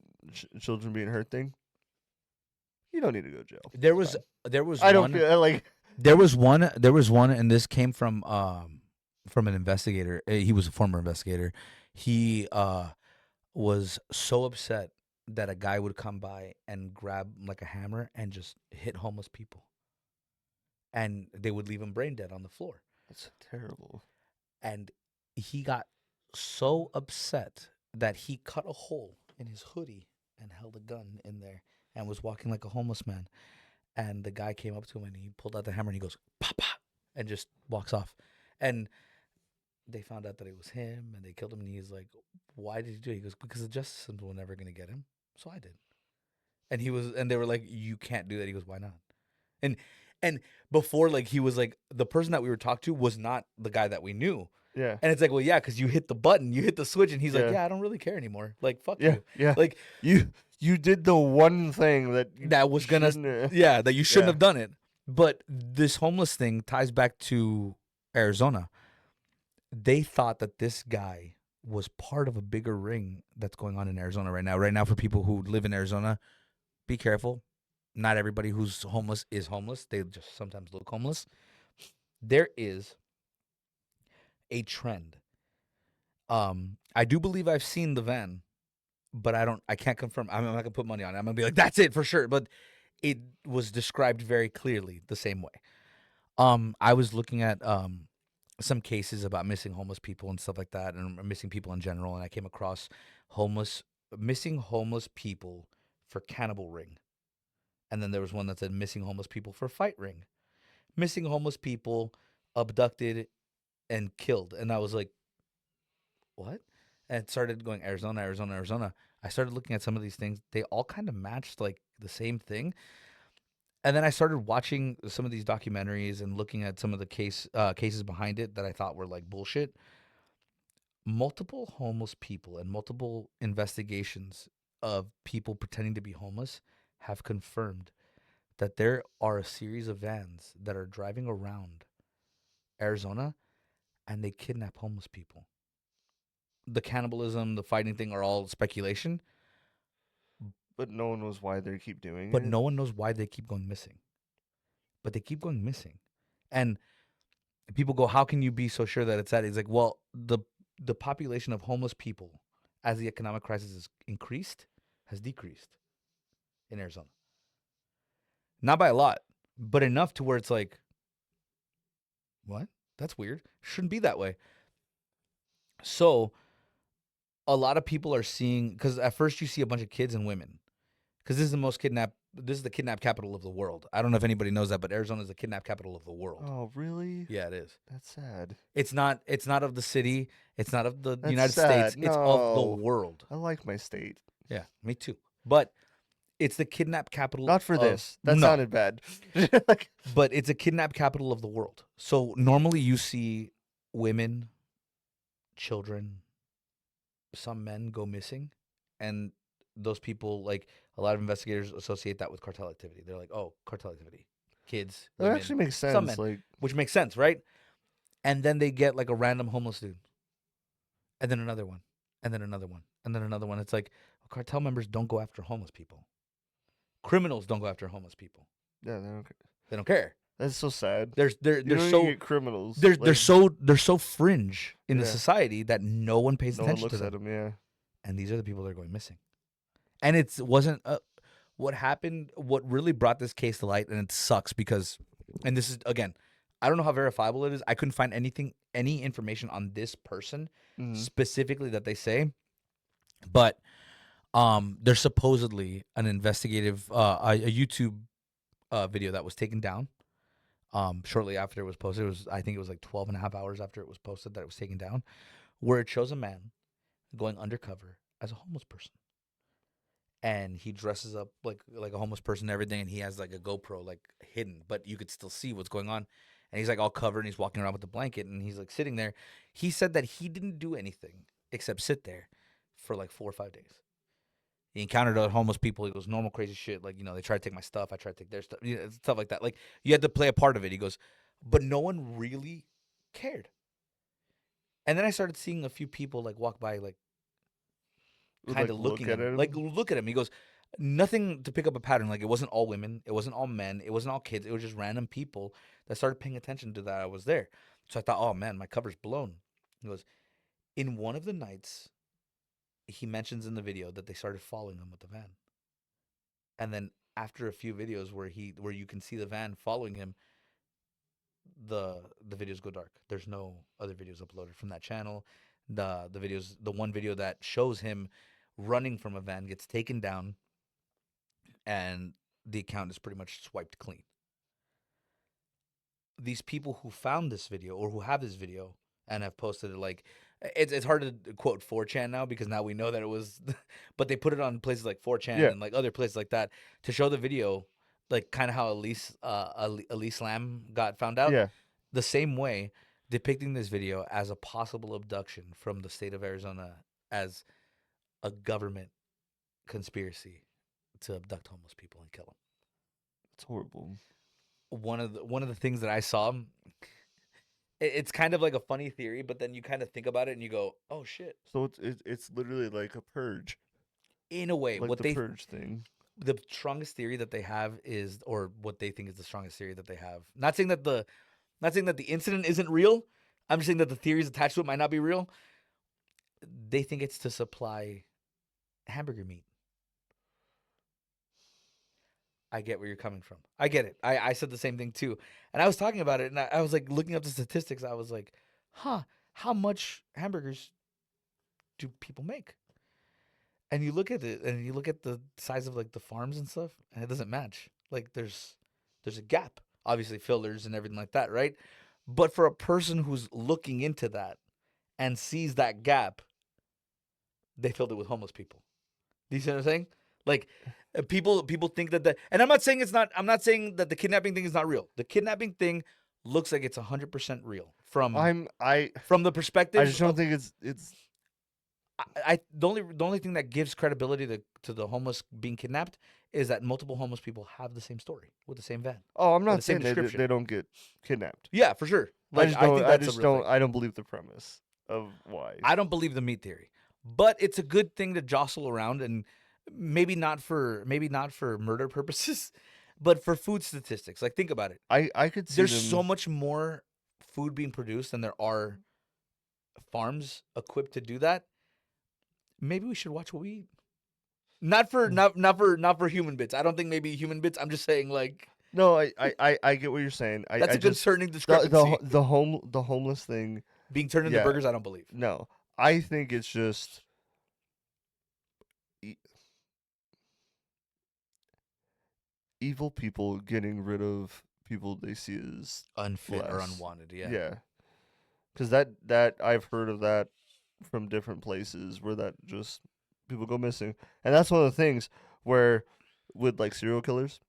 children being hurt thing, you don't need to go to jail. There It's was fine. there was I don't one feel like there was one and this came from an investigator. He was a former investigator. He was so upset that a guy would come by and grab like a hammer and just hit homeless people. And they would leave him brain dead on the floor. that's terrible. And he got so upset that he cut a hole in his hoodie and held a gun in there and was walking like a homeless man. And the guy came up to him and he pulled out the hammer and he goes, "Papa," and just walks off. And they found out that it was him and they killed him. And he's like, "Why did you do it?" He goes, "Because the justice system were never going to get him. So I did." And they were like, "You can't do that." He goes, "Why not?" And and before, like, he was like, the person that we were talked to was not the guy that we knew. Yeah. And it's like, well, yeah, because you hit the button, you hit the switch, and he's like, Yeah. "Yeah, I don't really care anymore. Like, fuck Yeah. you." Yeah. Like, You did the one thing that that was gonna, shouldn't, yeah, that you shouldn't Yeah. have done it. But this homeless thing ties back to Arizona. They thought that this guy was part of a bigger ring that's going on in Arizona right now. Right now, for people who live in Arizona, be careful. Not everybody who's homeless is homeless. They just sometimes look homeless. there is a trend. I do believe I've seen the van, but I can't confirm. I'm not gonna put money on it. I'm gonna be like, that's it for sure. But it was described very clearly the same way. I was looking at some cases about missing homeless people and stuff like that, and missing people in general, and I came across homeless missing homeless people for cannibal ring, and then there was one that said missing homeless people for fight ring, missing homeless people abducted and killed, and I was like, what? And it started going Arizona, Arizona, Arizona. I started looking at some of these things. They all kind of matched like the same thing. And then I started watching some of these documentaries and looking at some of the cases behind it that I thought were like bullshit. Multiple homeless people and multiple investigations of people pretending to be homeless have confirmed that there are a series of vans that are driving around Arizona and they kidnap homeless people. The cannibalism, the fighting thing are all speculation, But no one knows why they keep doing but it. no one knows why they keep going missing. But they keep going missing. And people go, how can you be so sure that it's that? It's like, well, the population of homeless people as the economic crisis has increased has decreased in Arizona. Not by a lot, but enough to where it's like, what? That's weird. Shouldn't be that way. So a lot of people are seeing, because at first you see a bunch of kids and women, because this is the kidnap capital of the world. I don't know if anybody knows that, but Arizona is the kidnap capital of the world. Oh, really? Yeah, it is. That's sad. It's not of the city, it's not of the That's United States, sad. it's of the No. world. I like my state. Yeah, me too. But it's the kidnap capital Not for of this. That no, sounded bad. Like, but it's a kidnap capital of the world. So normally you see women, children, some men go missing, and those people, like, a lot of investigators associate that with cartel activity. They're like, oh, cartel activity, kids, that women, actually makes some sense. men, Like, which makes sense, right? And then they get like a random homeless dude, and then another one, and then another one, and then another one. It's like cartel members don't go after homeless people. Criminals don't go after homeless people. yeah, they don't care. They don't care. That's so sad. You They're don't even so get criminals. they're Like, so fringe in the yeah, society that no one pays no one attention to looks at them. them. Yeah. And these are the people that are going missing. And it wasn't what happened. What really brought this case to light, and it sucks because, and this is again, I don't know how verifiable it is. I couldn't find any information on this person Mm-hmm. specifically that they say, but there's supposedly an investigative a YouTube video that was taken down shortly after it was posted. It was, I think it was like 12 and a half hours after it was posted that it was taken down, where it shows a man going undercover as a homeless person. And he dresses up like a homeless person and everything, and he has like a GoPro like hidden, but you could still see what's going on. And he's like all covered, and he's walking around with a blanket, and he's like sitting there. He said that he didn't do anything except sit there for like 4 or 5 days. He encountered other homeless people. He goes, normal crazy shit. Like, they try to take my stuff. I try to take their stuff. Stuff like that. Like, you had to play a part of it. He goes, but no one really cared. And then I started seeing a few people like walk by, like Would, kind like, of look looking at at him, him. like look at him. He goes, nothing to pick up a pattern. Like, it wasn't all women, it wasn't all men, it wasn't all kids. It was just random people that started paying attention to that I was there. So I thought, oh man, my cover's blown. He goes, in one of the nights, he mentions in the video that they started following him with the van. And then after a few videos where you can see the van following him, the videos go dark. There's no other videos uploaded from that channel. The one video that shows him running from a van gets taken down, and the account is pretty much swiped clean. These people who found this video or who have this video and have posted it, like, it's hard to quote 4chan now because now we know that it was, but they put it on places like 4chan Yeah. and like other places like that to show the video, like kind of how Elise Lam got found out, Yeah. the same way, depicting this video as a possible abduction from the state of Arizona as a government conspiracy to abduct homeless people and kill them. It's horrible. One of the things that I saw, it's kind of like a funny theory, but then you kind of think about it and you go, "Oh shit!" So it's literally like a purge, In a way, like the purge thing. the strongest theory that they have is, or what they think is the strongest theory that they have. Not saying that Not saying that the incident isn't real. I'm just saying that the theories attached to it might not be real. They think it's to supply hamburger meat. I get where you're coming from. I get it. I said the same thing too. And I was talking about it and I was like looking up the statistics. I was like, huh, how much hamburgers do people make? And you look at it and you look at the size of like the farms and stuff, and it doesn't match. Like there's a gap. Obviously fillers and everything like that, right? But for a person who's looking into that and sees that gap, they filled it with homeless people. Do you see what I'm saying? Like people think that and I'm not saying it's not. I'm not saying that the kidnapping thing is not real. The kidnapping thing looks like it's 100% real I'm from the I perspective just don't of think it's the only thing that gives credibility to the homeless being kidnapped is that multiple homeless people have the same story with the same van oh, I'm or the not same saying description. they don't get kidnapped. Yeah, for sure. Like I think that's a real thing. I don't believe the premise of why. I don't believe the meat theory, but it's a good thing to jostle around and maybe not for murder purposes, but for food statistics. Like think about it. I could see There's them so much more food being produced than there are farms equipped to do that. Maybe we should watch what we eat. Not for human bits. I don't think maybe human bits. I'm just saying like No, I get what you're saying. that's I a just concerning discrepancy. the homeless thing. Being turned into Yeah, burgers, I don't believe. no. I think it's just e- evil people getting rid of people they see as Unfit or less. unwanted, yeah. Yeah, because that I've heard of that from different places where that just people go missing, and that's one of the things where with like serial killers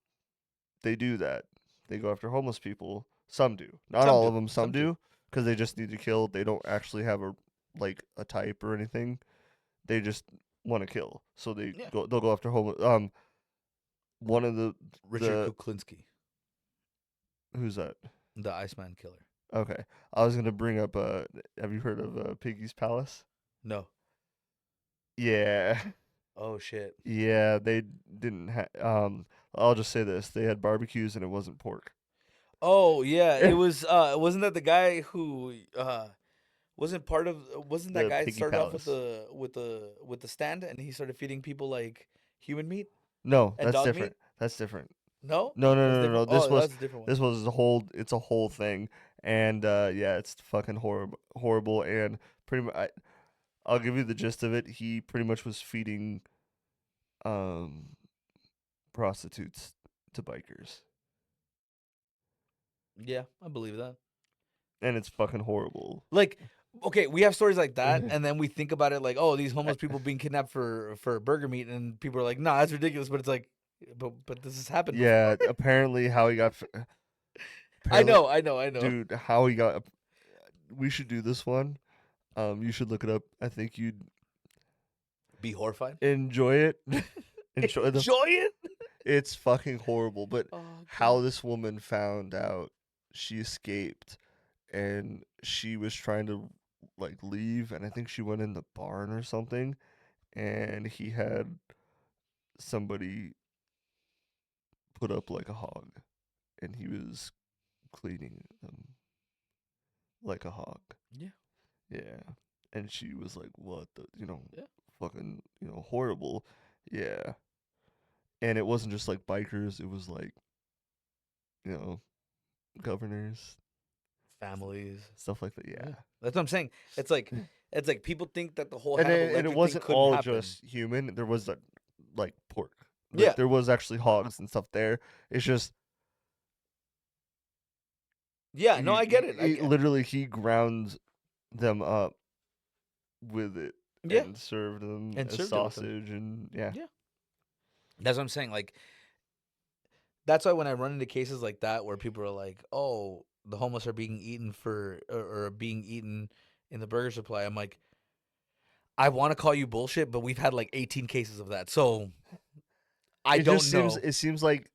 they do that. They go after homeless people. Some do, not Some all do. of them. Some Some do. do because they just need to kill. They don't actually have a type or anything. They just want to kill, so Yeah. they'll go after homeless. One of Richard the Kuklinski, who's that? the Iceman killer. Okay, I was gonna bring up. Have you heard of Piggy's Palace? No. Yeah, Oh shit. yeah. They didn't. I'll just say this: they had barbecues and it wasn't pork. Oh yeah, it was wasn't that the guy who wasn't that The guy Piggy started off with Palace. the stand and he started feeding people like human meat No, and that's dog meat? different. That's different. No? No, no, That's no, no, no. different. Oh, that's a different one. This was a whole. It's a whole thing, and yeah, it's fucking horrible, horrible, and pretty much. I'll give you the gist of it. He pretty much was feeding, um, prostitutes to bikers, Yeah, I believe that. and it's fucking horrible. Like, okay, we have stories like that, and then we think about it like, oh, these homeless people being kidnapped for burger meat, and people are like, nah, that's ridiculous. But it's like, but this has happened Yeah, before. apparently how he got. Apparently, I know. dude, how he got. We should do this one. You should look it up. I think you'd Be horrified. enjoy it. Enjoy the. Enjoy it. It's fucking horrible, but Oh, how this woman found out she escaped and she was trying to like leave, and I think she went in the barn or something, and he had somebody put up like a hog and he was cleaning them like a hog. Yeah. Yeah. And she was like, what the, Yeah. fucking, horrible. Yeah. And it wasn't just like bikers, it was like, you know, governors, Families. stuff like that. Yeah. That's what I'm saying. It's like people think that the whole And Hannibal it, and Lecter it thing wasn't couldn't all happen. just human. There was like pork. Yeah. There was actually hogs and stuff there. It's just Yeah, no, I get it. literally he ground them up with it Yeah. and served them And as served it with them. sausage and yeah. Yeah. That's what I'm saying. Like, that's why when I run into cases like that where people are like, "Oh, the homeless are being eaten or being eaten in the burger supply," I'm like, I want to call you bullshit, but we've had like 18 cases of that, so I It don't just know. it seems like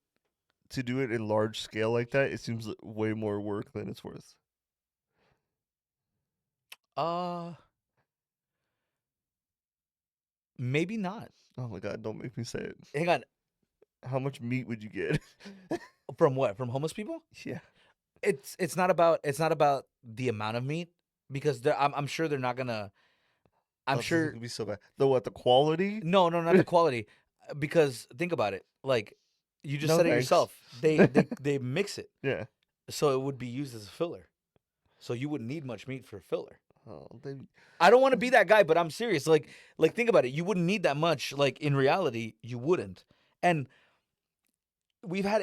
to do it in large scale like that, it seems way more work than it's worth. Maybe not. Oh my god, don't make me say it. Hang on. How much meat would you get? From what? From homeless people? Yeah. it's not about the amount of meat because I'm sure they're not gonna. I'm Oh, this is sure gonna be so bad. The what? The quality? no, not the quality, because think about it. Like you just No said it thanks. yourself. They mix it, Yeah. so it would be used as a filler. So you wouldn't need much meat for a filler. Oh, they. I don't want to be that guy, but I'm serious. Like think about it. You wouldn't need that much. Like in reality, you wouldn't. And we've had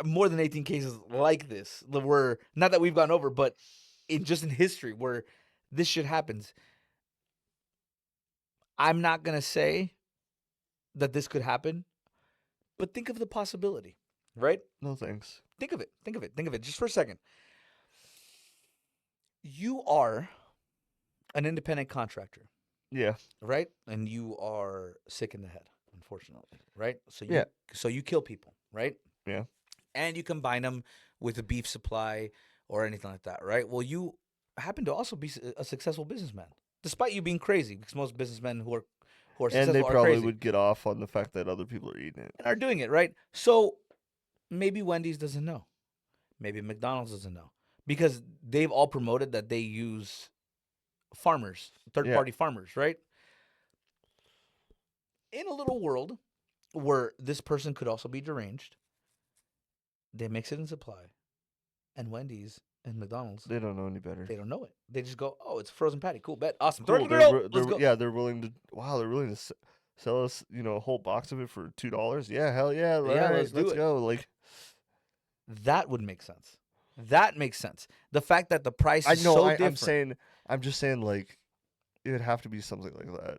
more than 18 cases like this. Where not that we've gone over, but in history where this shit happens. I'm not gonna say that this could happen, but think of the possibility, right? No thanks. Think of it. Think of it. Think of it just for a second. You are an independent contractor, Yeah. right? And you are sick in the head, unfortunately, right? Yeah. So you kill people, right? Yeah. And you combine them with a beef supply or anything like that, right? Well, you happen to also be a successful businessman, despite you being crazy, because most businessmen who are And they successful are probably crazy would get off on the fact that other people are eating it. and are doing it, right? So maybe Wendy's doesn't know. Maybe McDonald's doesn't know because they've all promoted that they use farmers, third Yeah. party farmers, right? In a little world where this person could also be deranged, they mix it in supply, and Wendy's and McDonald's, They don't know any better. they don't know it. They just go, "Oh, it's a frozen patty. Cool, bet, awesome. Throw it Cool. in the grill. Let's They're go." yeah. They're willing to. Wow. They're willing to sell us, a whole box of it for $2. Yeah. Hell yeah. All Yeah, right. let's do Let's it. go. Like. That would make sense. That makes sense. The fact that the price I is know. so I'm different. saying. I'm just saying. Like. It would have to be something like that.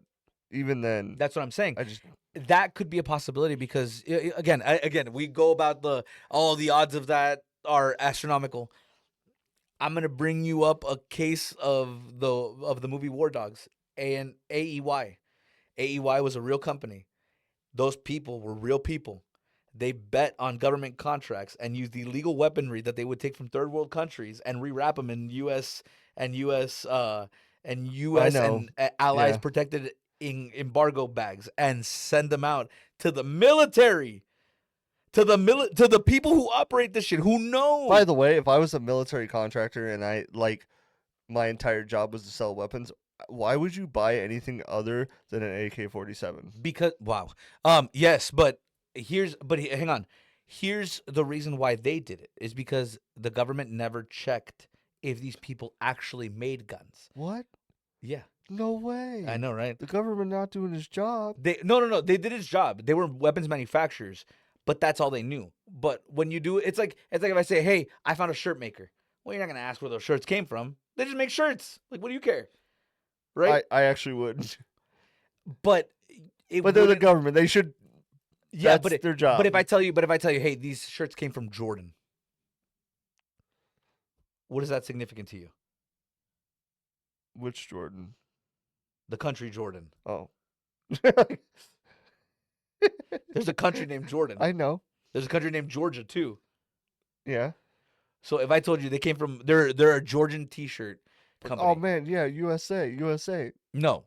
Even then. That's what I'm saying. I just. That could be a possibility because again, we go about the odds of that are astronomical. I'm gonna bring you up a case of the movie War Dogs and AEY. AEY was a real company. Those people were real people. They bet on government contracts and used illegal weaponry that they would take from third world countries and rewrap them in U.S. and U.S. And I U.S. know. and allies Yeah. protected in embargo bags and send them out to the military, to the people who operate this shit, who By know. the way, if I was a military contractor and I like my entire job was to sell weapons, why would you buy anything other than an AK-47? Because wow, yes, but hang on. Here's the reason why they did it is because the government never checked if these people actually made guns. What? Yeah, No I way. know, right? The government not doing his job. They no, they did its job. They were weapons manufacturers, but that's all they knew. But when you do it, it's like if I say, "Hey, I found a shirt maker." Well, you're not gonna ask where those shirts came from. They just make shirts. Like, what do you care, right? I actually would. But it But they're the wouldn't. government. They should. Yeah, That's their but job. if I tell you, hey, these shirts came from Jordan, what is that significant to you? Which Jordan? The country Jordan. Oh. There's a country named Jordan. I know. There's a country named Georgia too. Yeah. So if I told you they came from, they're a Georgian T-shirt company. Oh man, yeah, USA. No,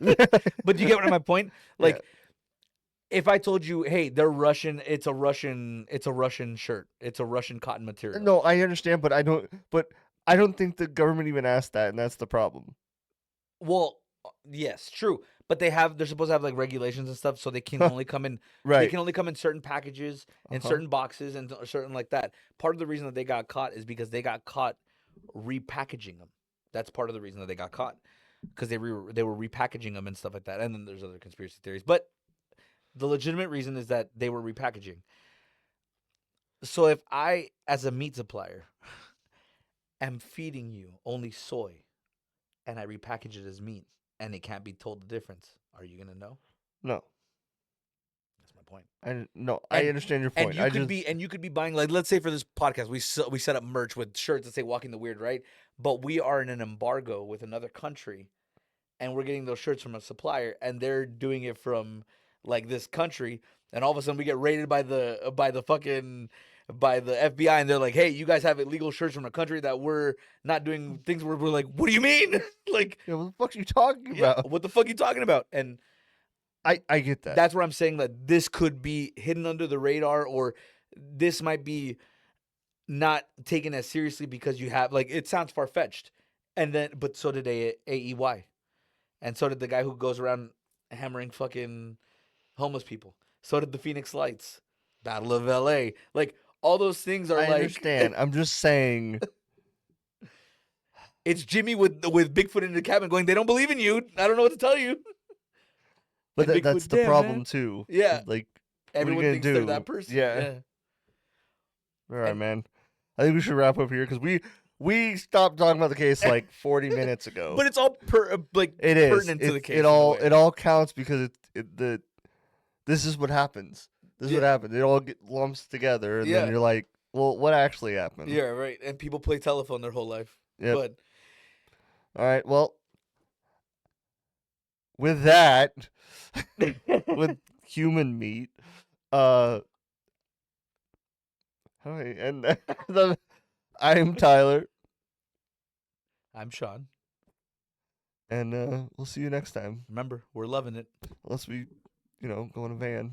but do you get what my point? Like, Yeah. if I told you, hey, they're Russian, it's a Russian shirt, it's a Russian cotton material. No, I understand, but I don't think the government even asked that, and that's the problem. Well, yes, true, but they're supposed to have like regulations and stuff, so they can only come in. They Right. can only come in certain packages, in Uh-huh. certain boxes, and certain like that. Part of the reason that they got caught is because they got caught repackaging them. That's part of the reason that they got caught, because they were repackaging them and stuff like that. And then there's other conspiracy theories, but the legitimate reason is that they were repackaging. So if I, as a meat supplier, am feeding you only soy, and I repackage it as meat, and it can't be told the difference, are you gonna know? No. That's my point. I understand your point. And you could be buying, like, let's say for this podcast we set up merch with shirts that say "Walking the Weird," right? But we are in an embargo with another country, and we're getting those shirts from a supplier, and they're doing it from like this country, and all of a sudden we get raided by the FBI, and they're like, "Hey, you guys have illegal shirts from a country that we're not doing things." We're like, "What do you mean?" Like, Yeah, what the fuck are you talking yeah, about? what the fuck are you talking about? And I get that. that's where I'm saying that this could be hidden under the radar, or this might be not taken as seriously because you have like it sounds far fetched, and then but so did AEY, and so did the guy who goes around hammering fucking homeless people. So did the Phoenix Lights, Battle of LA. Like all those things are I like understand. I'm just saying. it's Jimmy with Bigfoot in the cabin going, they don't believe in you. I don't know what to tell you. But And that's Bigfoot, the damn problem man, too. yeah. Like, what are you Everyone gonna thinks they're do? that person. Yeah. Yeah, All right, and man. I think we should wrap up here because we stopped talking about the case like 40 minutes ago. but it's all like It is. pertinent to the It case in a all way. it all counts because this is what happens. This is Yeah, what happened. It all get lumps together, and then yeah, you're like, well, what actually happened? yeah, right. And people play telephone their whole life, Yep. but All right. Well, with that, with human meat, uh, how do I end that? I'm Tyler, I'm Sean. and we'll see you next time. Remember, we're loving it. Unless we, go in a van.